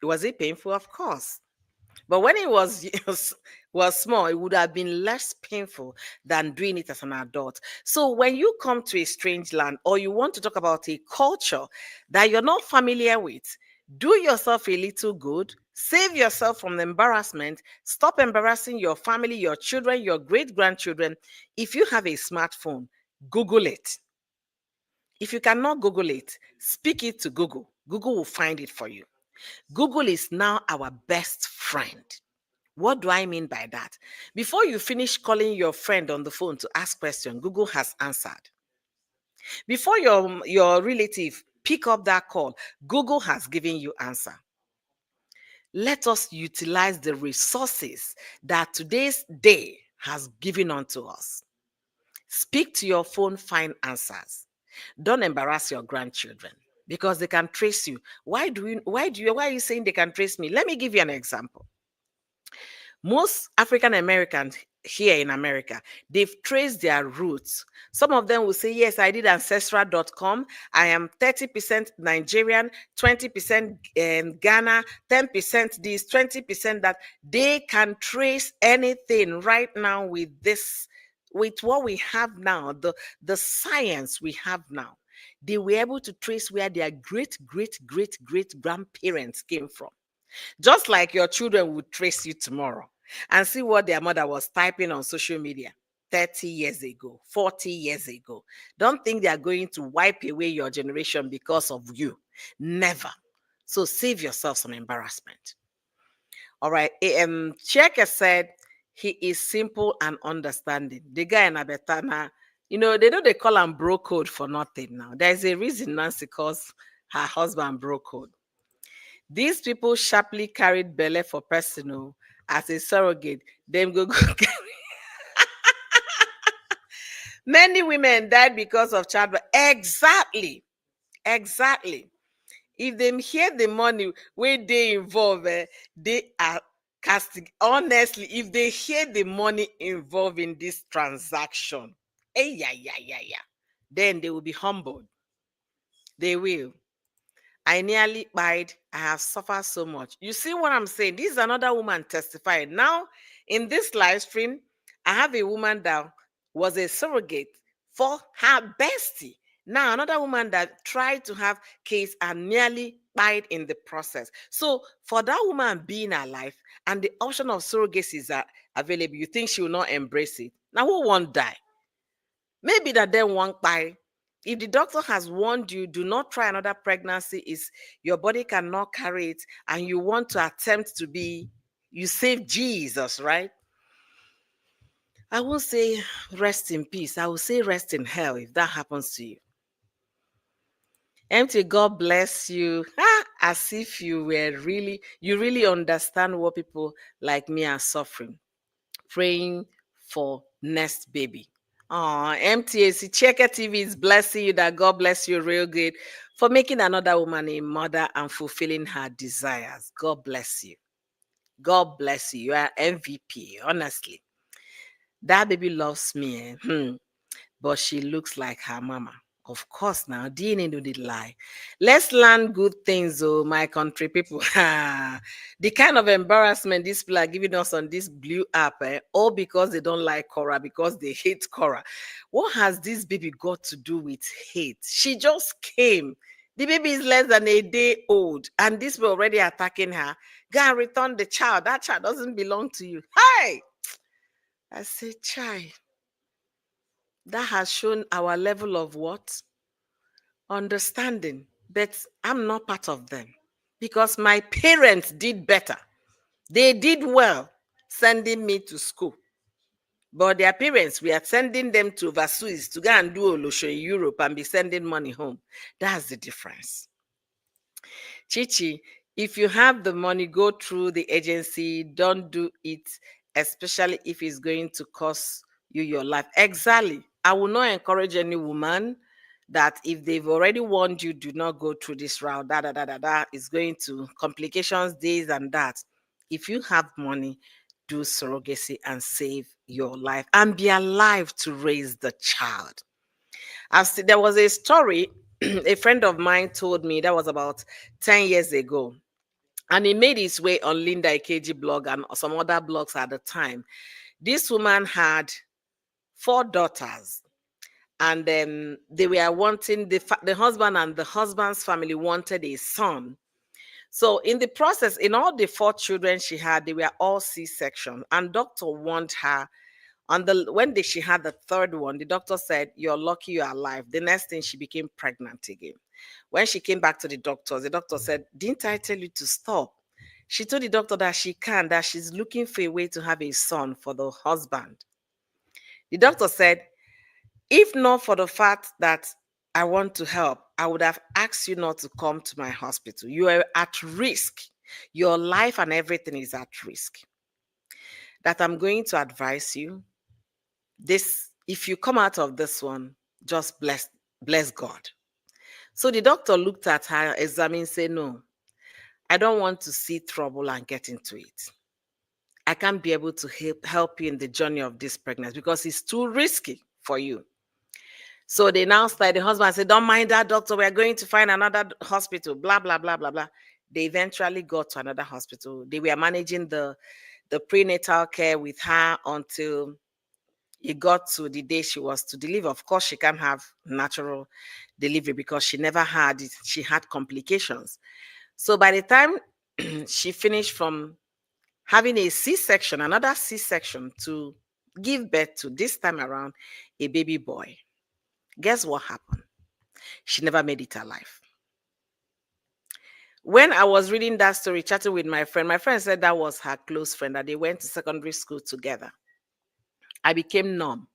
Was it painful? Of course. But when it was small, it would have been less painful than doing it as an adult. So when you come to a strange land or you want to talk about a culture that you're not familiar with, do yourself a little good, save yourself from the embarrassment, stop embarrassing your family, your children, your great-grandchildren. If you have a smartphone, Google it. If you cannot Google it, speak it to Google. Google will find it for you. Google is now our best friend. What do I mean by that? Before you finish calling your friend on the phone to ask question, Google has answered. Before your relative pick up that call, Google has given you answer. Let us utilize the resources that today's day has given unto us. Speak to your phone, find answers. Don't embarrass your grandchildren because they can trace you. Why are you saying they can trace me? Let me give you an example. Most African Americans here in America, they've traced their roots. Some of them will say, yes, I did ancestral.com. I am 30% Nigerian, 20% Ghana, 10% this, 20% that. They can trace anything right now with this, with what we have now, the science we have now. They were able to trace where their great, great, great, great grandparents came from. Just like your children would trace you tomorrow and see what their mother was typing on social media 30 years ago, 40 years ago. Don't think they are going to wipe away your generation because of you. Never. So save yourself some embarrassment. All right. Cheka said he is simple and understanding. The guy in Abetana, they know they call him bro code for nothing now. There's a reason Nancy calls her husband bro code. These people sharply carried Bele for personal as a surrogate. Them go carry. Many women died because of childbirth. Exactly. Exactly. If them hear the money where they involve, they are casting. Honestly, if they hear the money involved in this transaction, yeah, then they will be humbled. They will. I nearly died. I have suffered so much. You see what I'm saying? This is another woman testifying. Now, in this live stream, I have a woman that was a surrogate for her bestie. Now, another woman that tried to have kids and nearly died in the process. So, for that woman being alive and the option of surrogacy are available, you think she will not embrace it? Now, who won't die? Maybe that then won't die. If the doctor has warned you, do not try another pregnancy, is your body cannot carry it, and you want to attempt to be, you save Jesus, right? I won't say rest in peace. I will say rest in hell if that happens to you. Empty, God bless you. Ah, as if you really understand what people like me are suffering. Praying for next baby. Oh, MTAC Checker TV is blessing you that God bless you real good for making another woman a mother and fulfilling her desires. God bless you. God bless you. You are MVP, honestly. That baby loves me. But she looks like her mama. Of course, now DNA do the lie. Let's learn good things, oh, my country people. The kind of embarrassment these people are giving us on this blue app, all because they don't like Cora, because they hate Cora. What has this baby got to do with hate? She just came. The baby is less than a day old, and this people already attacking her. Go and return the child. That child doesn't belong to you. Hey! I say, child. That has shown our level of what? Understanding. But I'm not part of them because my parents did better. They did well sending me to school. But their parents, we are sending them to overseas to go and do Olosho in Europe and be sending money home. That's the difference. Chichi, if you have the money, go through the agency. Don't do it, especially if it's going to cost you your life. Exactly. I will not encourage any woman that if they've already warned you, do not go through this route. It's going to complications, this and that. If you have money, do surrogacy and save your life and be alive to raise the child. There was a story a friend of mine told me that was about 10 years ago. And he made his way on Linda Ikeji blog and some other blogs at the time. This woman had four daughters, and they were wanting the husband and the husband's family wanted a son. So in the process, in all the four children she had, they were all C-section, and doctor warned her she had the third one, the doctor said, "You're lucky you're alive." The next thing, she became pregnant again. When she came back to the doctor said, "Didn't I tell you to stop?" She told the doctor that that she's looking for a way to have a son for the husband. The doctor said, "If not for the fact that I want to help, I would have asked you not to come to my hospital. You are at risk. Your life and everything is at risk. That I'm going to advise you. If you come out of this one, just bless God." So the doctor looked at her, examined, said, "No, I don't want to see trouble and get into it. I can't be able to help you in the journey of this pregnancy because it's too risky for you." So they now started, the husband said, "Don't mind that, doctor. We're going to find another hospital, blah, blah, blah, blah, blah." They eventually got to another hospital. They were managing the prenatal care with her until it got to the day she was to deliver. Of course, she can't have natural delivery because she never had it. She had complications. So by the time she finished from having a C-section, another C-section to give birth to, this time around, a baby boy, guess what happened? She never made it alive. When I was reading that story, chatting with my friend said that was her close friend, that they went to secondary school together. I became numb.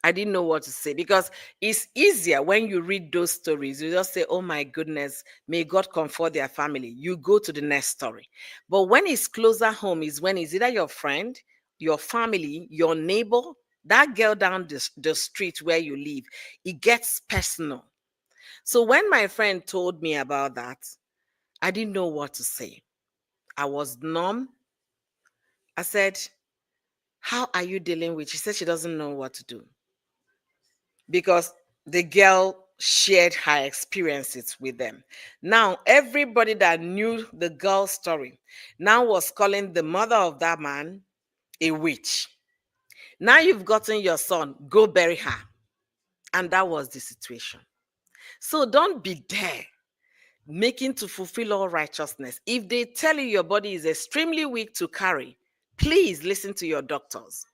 I didn't know what to say because it's easier when you read those stories. You just say, "Oh my goodness, may God comfort their family." You go to the next story. But when it's closer home is when it's either your friend, your family, your neighbor, that girl down the street where you live. It gets personal. So when my friend told me about that, I didn't know what to say. I was numb. I said, "How are you dealing with?" She said she doesn't know what to do, because the girl shared her experiences with them. Now, everybody that knew the girl's story now was calling the mother of that man a witch. Now you've gotten your son, go bury her. And that was the situation. So don't be there making to fulfill all righteousness. If they tell you your body is extremely weak to carry, please listen to your doctors.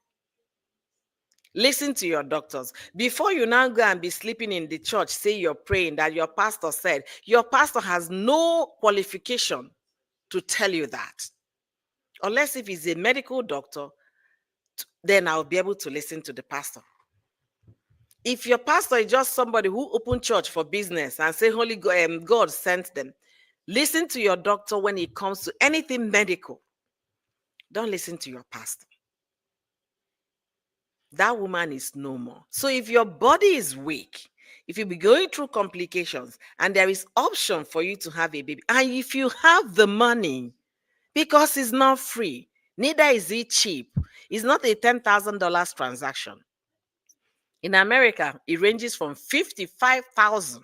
Listen to your doctors. Before you now go and be sleeping in the church, say you're praying that your pastor said, your pastor has no qualification to tell you that. Unless if he's a medical doctor, then I'll be able to listen to the pastor. If your pastor is just somebody who opened church for business and say Holy God sent them, listen to your doctor when it comes to anything medical. Don't listen to your pastor. That woman is no more. So if your body is weak, if you be going through complications and there is option for you to have a baby, and if you have the money, because it's not free, neither is it cheap. It's not a $10,000 transaction. In America, it ranges from 55,000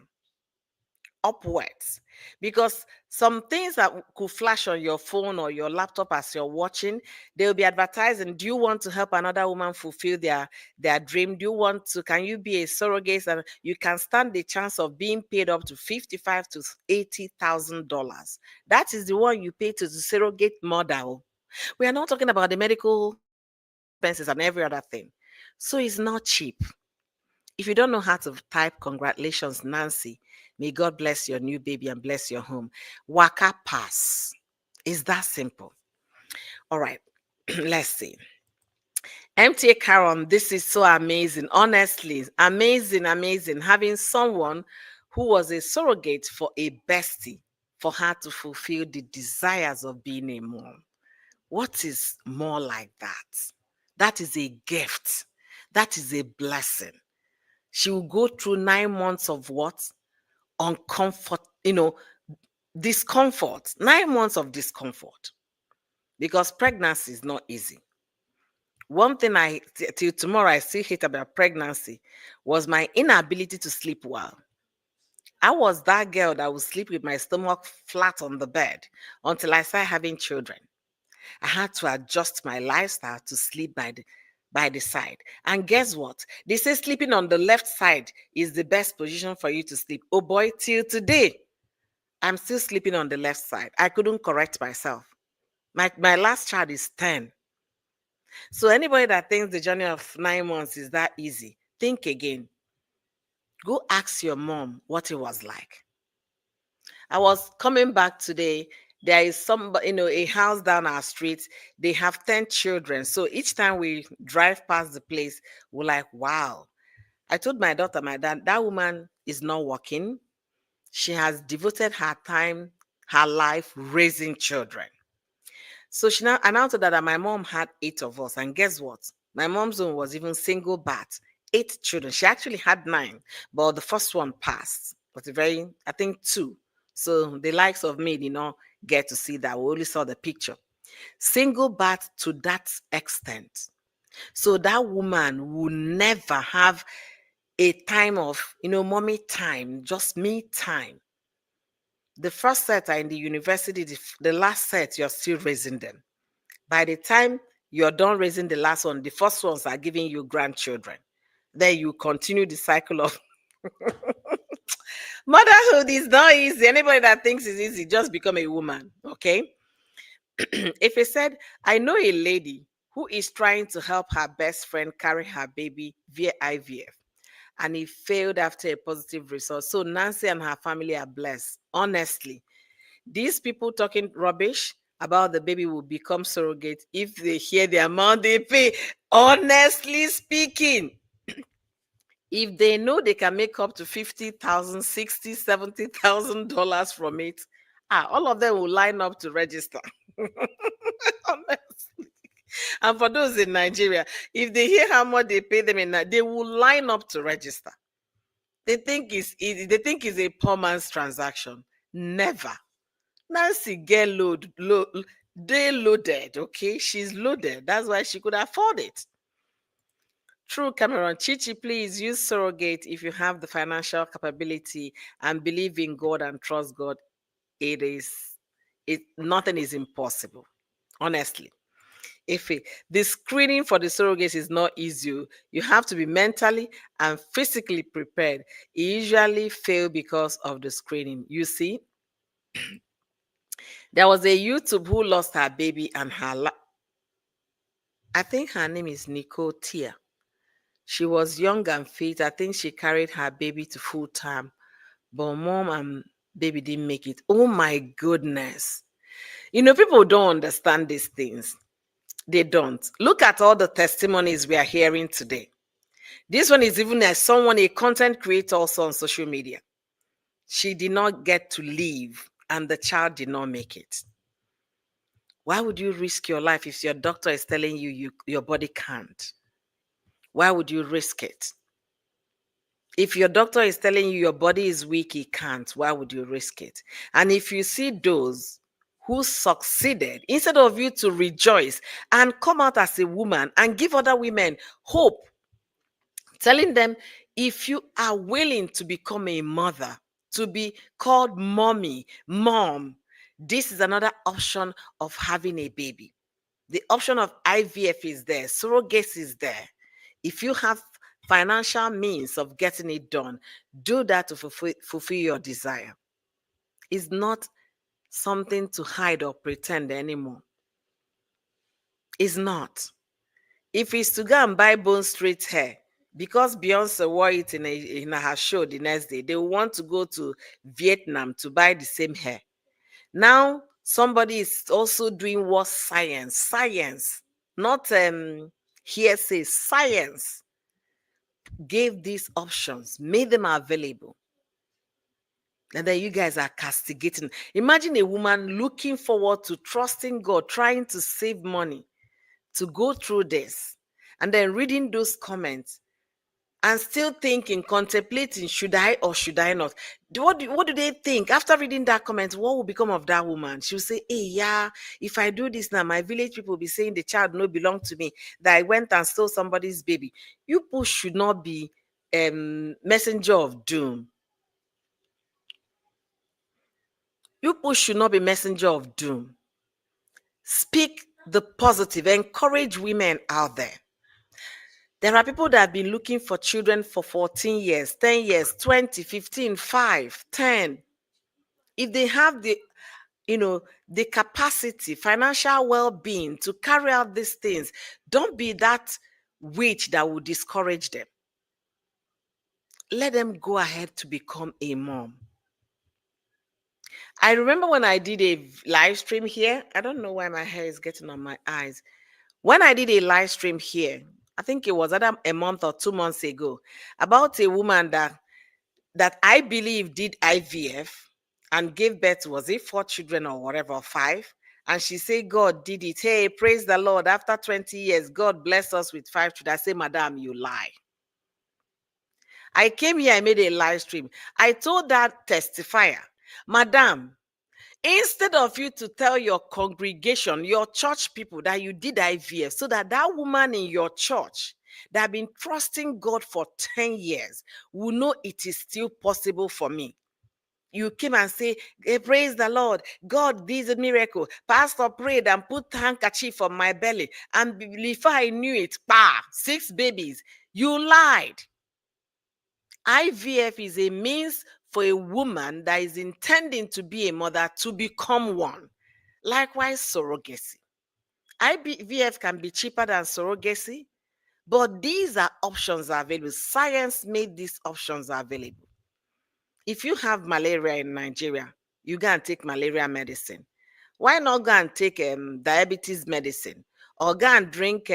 upwards, because some things that could flash on your phone or your laptop as you're watching, they'll be advertising, do you want to help another woman fulfill their dream? Do you want to, can you be a surrogate? And you can stand the chance of being paid up to 55 to $80,000. That is the one you pay to the surrogate mother. We are not talking about the medical expenses and every other thing. So it's not cheap. If you don't know how to type, congratulations, Nancy. May God bless your new baby and bless your home. Waka pass. It's that simple. All right, let's see. MTA Caron, this is so amazing. Honestly, amazing, amazing. Having someone who was a surrogate for a bestie for her to fulfill the desires of being a mom. What is more like that? That is a gift. That is a blessing. She will go through 9 months of what? Uncomfort, discomfort. 9 months of discomfort. Because pregnancy is not easy. One thing till tomorrow I still hate about pregnancy was my inability to sleep well. I was that girl that would sleep with my stomach flat on the bed until I started having children. I had to adjust my lifestyle to sleep by the side. And guess what? They say sleeping on the left side is the best position for you to sleep. Oh boy, till today, I'm still sleeping on the left side. I couldn't correct myself. My last child is 10. So anybody that thinks the journey of 9 months is that easy, think again. Go ask your mom what it was like. I was coming back today. There is a house down our street. They have 10 children. So each time we drive past the place, we're like, wow. I told my daughter, my dad, that woman is not working. She has devoted her time, her life raising children. So she now announced that my mom had 8 of us. And guess what? My mom's own was even single bat, 8 children. She actually had 9, but the first one passed. But I think 2. So the likes of me did not get to see that. We only saw the picture. Single bat to that extent. So that woman will never have a time of, mommy time, just me time. The first set are in the university, the last set, you're still raising them. By the time you're done raising the last one, the first ones are giving you grandchildren. Then you continue the cycle of motherhood is not easy. Anybody that thinks it's easy, just become a woman. Okay. If it said, I know a lady who is trying to help her best friend carry her baby via IVF, and it failed after a positive result. So Nancy and her family are blessed. Honestly, these people talking rubbish about the baby will become surrogate if they hear the amount they pay. Honestly speaking, if they know they can make up to 50,000, 60, 70,000 dollars from it, all of them will line up to register. Honestly. And for those in Nigeria, if they hear how much they pay them they will line up to register. They think it's easy. They think it's a poor man's transaction. Never. Nancy get they loaded, okay? She's loaded. That's why she could afford it. True, Cameron. Chichi, please use surrogate if you have the financial capability and believe in God and trust God. Nothing is impossible. Honestly. The screening for the surrogacy is not easy. You have to be mentally and physically prepared. It usually fail because of the screening. You see, there was a YouTube who lost her baby and I think her name is Nicole Tia. She was young and fit. I think she carried her baby to full term, but mom and baby didn't make it. Oh my goodness. People don't understand these things. They don't. Look at all the testimonies we are hearing today. This one is even as someone, a content creator also on social media. She did not get to live and the child did not make it. Why would you risk your life if your doctor is telling you your body can't? Why would you risk it? If your doctor is telling you your body is weak, it can't, why would you risk it? And if you see those who succeeded, instead of you to rejoice and come out as a woman and give other women hope, telling them, if you are willing to become a mother, to be called mommy, mom, this is another option of having a baby. The option of IVF is there, surrogacy is there. If you have financial means of getting it done, do that to fulfill your desire. It's not something to hide or pretend anymore. It's not. If it's to go and buy bone straight hair, because Beyonce wore it in her show the next day, they will want to go to Vietnam to buy the same hair. Now, somebody is also doing what science, not hearsay, science gave these options, made them available. And then you guys are castigating. Imagine a woman looking forward to trusting God, trying to save money to go through this, and then reading those comments and still thinking, contemplating, should I or should I not? What do they think? After reading that comment, what will become of that woman? She'll say, hey, yeah, if I do this now, my village people will be saying the child no belong to me, that I went and stole somebody's baby. You people should not be messenger of doom. You people should not be messenger of doom. Speak the positive, encourage women out there. There are people that have been looking for children for 14 years, 10 years, 20, 15, 5, 10. If they have the capacity, financial well-being to carry out these things, don't be that witch that will discourage them. Let them go ahead to become a mom. I remember when I did a live stream here. I don't know why my hair is getting on my eyes. When I did a live stream here, I think it was either a month or 2 months ago, about a woman that I believe did IVF and gave birth to, was it 4 children or whatever, 5? And she said, God did it. Hey, praise the Lord. After 20 years, God bless us with 5 children. I say, Madam, you lie. I came here, I made a live stream. I told that testifier, Madam, instead of you to tell your congregation, your church people that you did IVF, so that woman in your church that have been trusting God for 10 years will know it is still possible for me. You came and say, hey, praise the Lord. God did a miracle. Pastor prayed and put handkerchief on my belly. And before I knew it, 6 babies. You lied. IVF is a means for a woman that is intending to be a mother to become one. Likewise, surrogacy. IVF can be cheaper than surrogacy, but these are options available. Science made these options available. If you have malaria in Nigeria, you go and take malaria medicine. Why not go and take diabetes medicine, or go and drink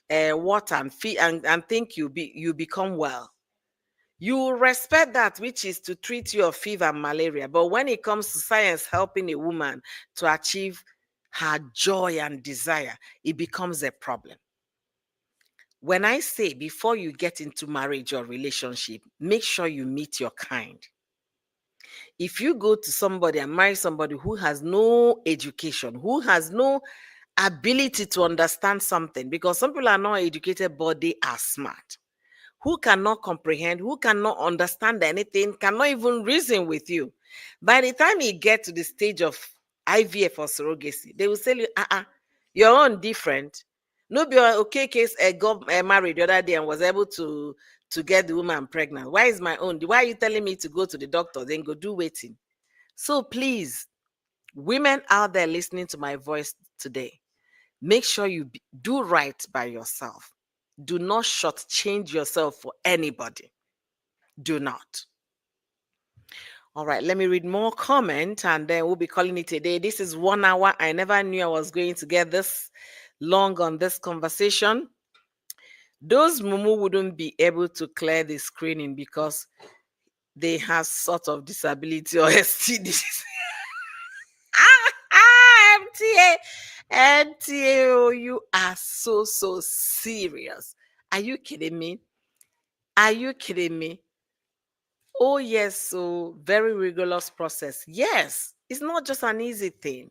water and think you become well? You respect that which is to treat your fever and malaria. But when it comes to science helping a woman to achieve her joy and desire, it becomes a problem. When I say before you get into marriage or relationship, make sure you meet your kind. If you go to somebody and marry somebody who has no education, who has no ability to understand something, because some people are not educated, but they are smart, who cannot comprehend, who cannot understand anything, cannot even reason with you. By the time you get to the stage of IVF or surrogacy, they will tell you, Your own different. No be okay case got married the other day and was able to get the woman pregnant. Why is my own? Why are you telling me to go to the doctor then go do waiting? So please, women out there listening to my voice today, make sure you do right by yourself. Do not shortchange yourself for anybody. Do not. All right, let me read more comment and then we'll be calling it a day. This is 1 hour. I never knew I was going to get this long on this conversation. Those mumu wouldn't be able to clear the screening because they have sort of disability or STD. MTA, MTA, you are so serious. Are you kidding me? Are you kidding me? Oh, yes, so very rigorous process. Yes, it's not just an easy thing.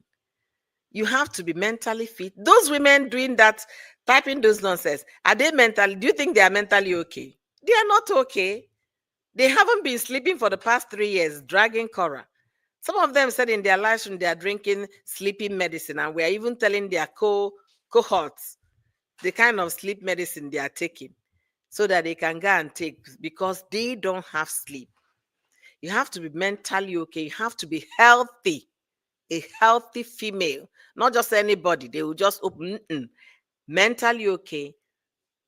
You have to be mentally fit. Those women doing that, typing those nonsense, are they mentally, do you think they are mentally okay? They are not okay. They haven't been sleeping for the past 3 years, dragging Cora. Some of them said in their live stream they are drinking sleeping medicine, and we are even telling their cohorts the kind of sleep medicine they are taking so that they can go and take because they don't have sleep. You have to be mentally okay. You have to be healthy, a healthy female, not just anybody. They will just open. Mentally okay.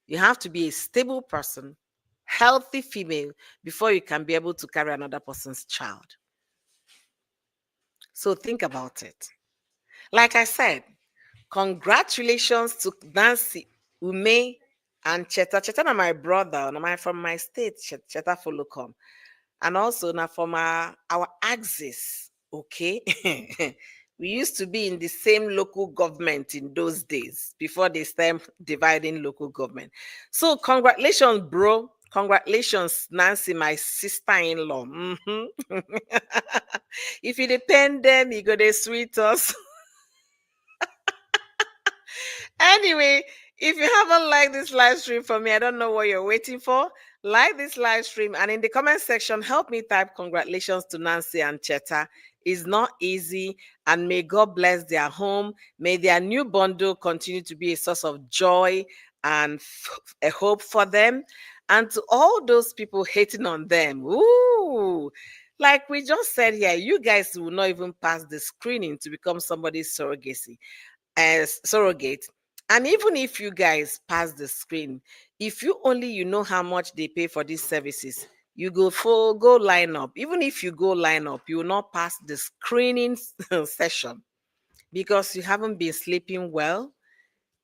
You have to be a stable person, healthy female before you can be able to carry another person's child. So think about it. Like I said, congratulations to Nancy Umeh and Cheta. Cheta na my brother, na my from my state, Cheta follow come. And also now from our axis, okay? We used to be in the same local government in those days before they started dividing local government. So congratulations, bro. Congratulations, Nancy, my sister-in-law. If you depend them, you go to sweet us. Anyway, if you haven't liked this live stream for me, I don't know what you're waiting for. Like this live stream and in the comment section, help me type congratulations to Nancy and Cheta. It's not easy, and may God bless their home. May their new bundle continue to be a source of joy and a hope for them. And to all those people hating on them, ooh, like we just said here, you guys will not even pass the screening to become somebody's surrogacy as surrogate. And even if you guys pass the screen, if you know how much they pay for these services, you go line up. Even if you go line up, you will not pass the screening session because you haven't been sleeping well.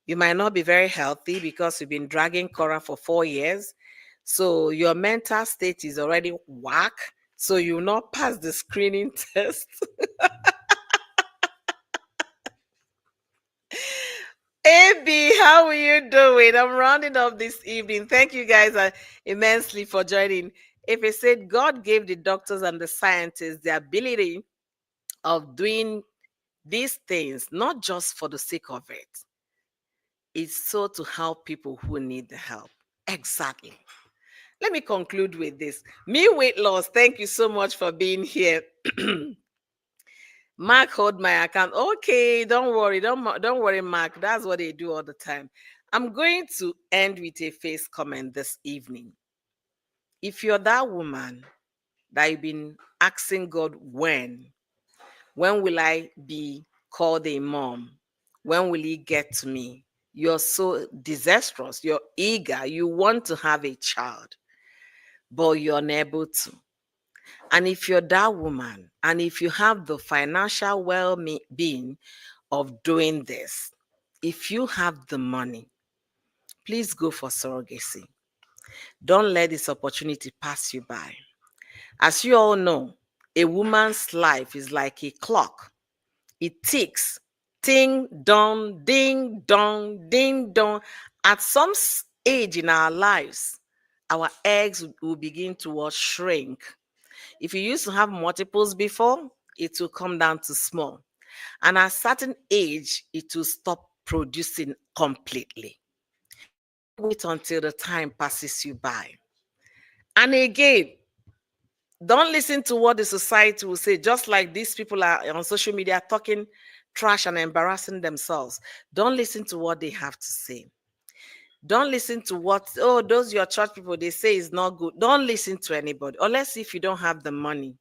You might not be very healthy because you've been dragging Cora for 4 years. So your mental state is already whack. So you will not pass the screening test. AB, how are you doing? I'm rounding up this evening. Thank you guys immensely for joining. If it said God gave the doctors and the scientists the ability of doing these things, not just for the sake of it, it's so to help people who need the help. Exactly. Let me conclude with this. Me weight loss, thank you so much for being here. Mark hold my account. Okay, don't worry, don't worry, Mark. That's what they do all the time. I'm going to end with a face comment this evening. If you're that woman that you've been asking God when will I be called a mom? When will he get to me? You're so disastrous. You're eager. You want to have a child, but you're unable to. And if you're that woman, and if you have the financial well-being of doing this, if you have the money, please go for surrogacy. Don't let this opportunity pass you by. As you all know, a woman's life is like a clock. It ticks, ding dong, ding dong, ding dong. At some age in our lives, our eggs will begin to shrink. If you used to have multiples before, it will come down to small. And at a certain age, it will stop producing completely. Don't wait until the time passes you by. And again, don't listen to what the society will say. Just like these people are on social media trash and embarrassing themselves. Don't listen to what they have to say. Don't listen to what, oh, those your church people, they say is not good. Don't listen to anybody, unless if you don't have the money.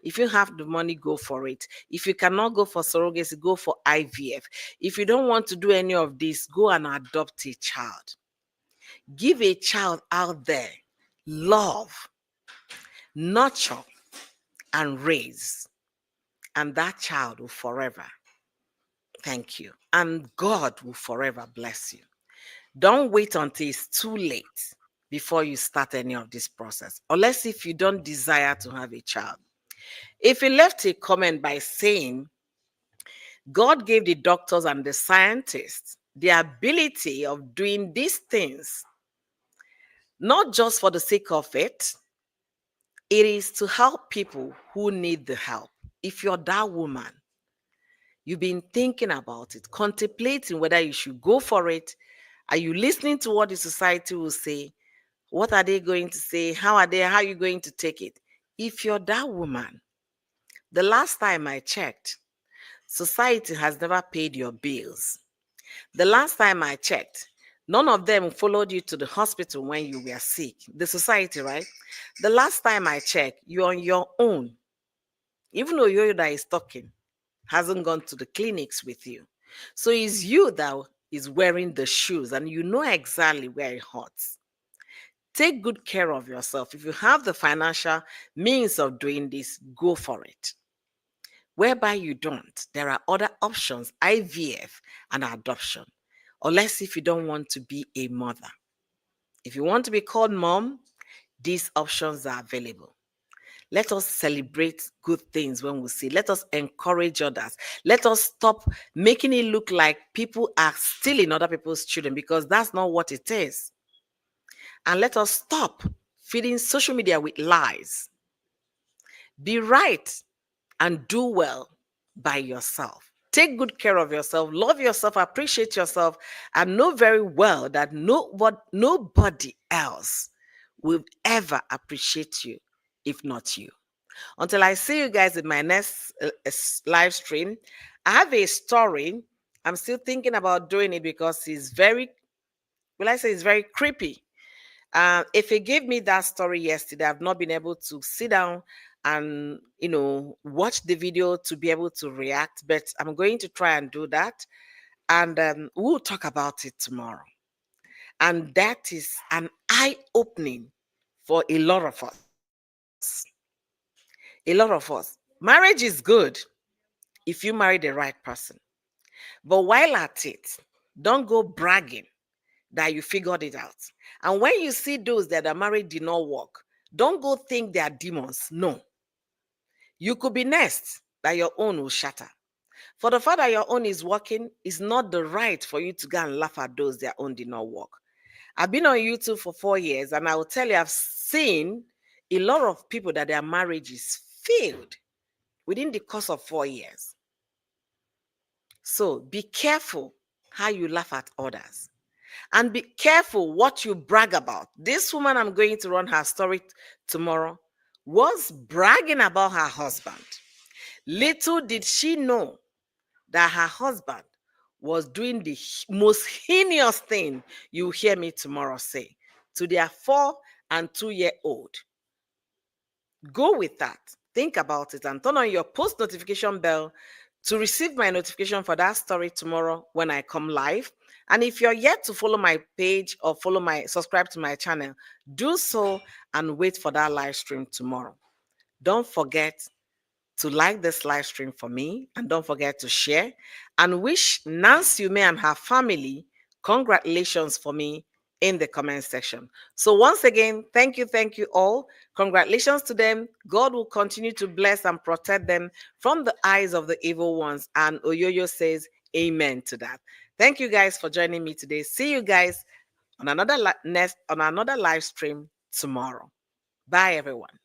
If you have the money, go for it. If you cannot go for surrogacy, go for IVF. If you don't want to do any of this, go and adopt a child. Give a child out there love, nurture, and raise. And that child will forever thank you. And God will forever bless you. Don't wait until it's too late before you start any of this process, unless if you don't desire to have a child. If you left a comment by saying, God gave the doctors and the scientists the ability of doing these things, not just for the sake of it, it is to help people who need the help. If you're that woman, you've been thinking about it, contemplating whether you should go for it. Are you listening to what the society will say? What are they going to say? How are you going to take it? If you're that woman, the last time I checked, society has never paid your bills. The last time I checked, none of them followed you to the hospital when you were sick. The society, right? The last time I checked, you're on your own. Even though you're that is talking, hasn't gone to the clinics with you. So it's you that is wearing the shoes and you know exactly where it hurts. Take good care of yourself. If you have the financial means of doing this, go for it. Whereby you don't, there are other options, IVF and adoption. Unless if you don't want to be a mother. If you want to be called mom, these options are available. Let us celebrate good things when we see. Let us encourage others. Let us stop making it look like people are stealing other people's children, because that's not what it is. And let us stop feeding social media with lies. Be right and do well by yourself. Take good care of yourself, love yourself, appreciate yourself, and know very well that nobody else will ever appreciate you if not you. Until I see you guys in my next live stream, I have a story. I'm still thinking about doing it because it's very, will I say it's very creepy. If he gave me that story yesterday, I've not been able to sit down and watch the video to be able to react, but I'm going to try and do that, and we'll talk about it tomorrow. And that is an eye opening for a lot of us. A lot of us. Marriage is good if you marry the right person, but while at it, don't go bragging that you figured it out. And when you see those that are married did not work, don't go think they are demons. No. You could be next that your own will shatter. For the fact that your own is working is not the right for you to go and laugh at those their own did not work. I've been on YouTube for 4 years, and I will tell you, I've seen a lot of people that their marriages failed within the course of 4 years. So be careful how you laugh at others. And be careful what you brag about. This woman, I'm going to run her story tomorrow, was bragging about her husband. Little did she know that her husband was doing the most heinous thing you hear me tomorrow say to their 4 and 2-year-old. Go with that. Think about it and turn on your post notification bell to receive my notification for that story tomorrow when I come live. And if you're yet to follow my page or subscribe to my channel, do so and wait for that live stream tomorrow. Don't forget to like this live stream for me, and don't forget to share, and wish Nancy Umeh and her family congratulations for me in the comment section. So once again, thank you all. Congratulations to them. God will continue to bless and protect them from the eyes of the evil ones. And Oyoyo says amen to that. Thank you guys for joining me today. See you guys on another live stream tomorrow. Bye everyone.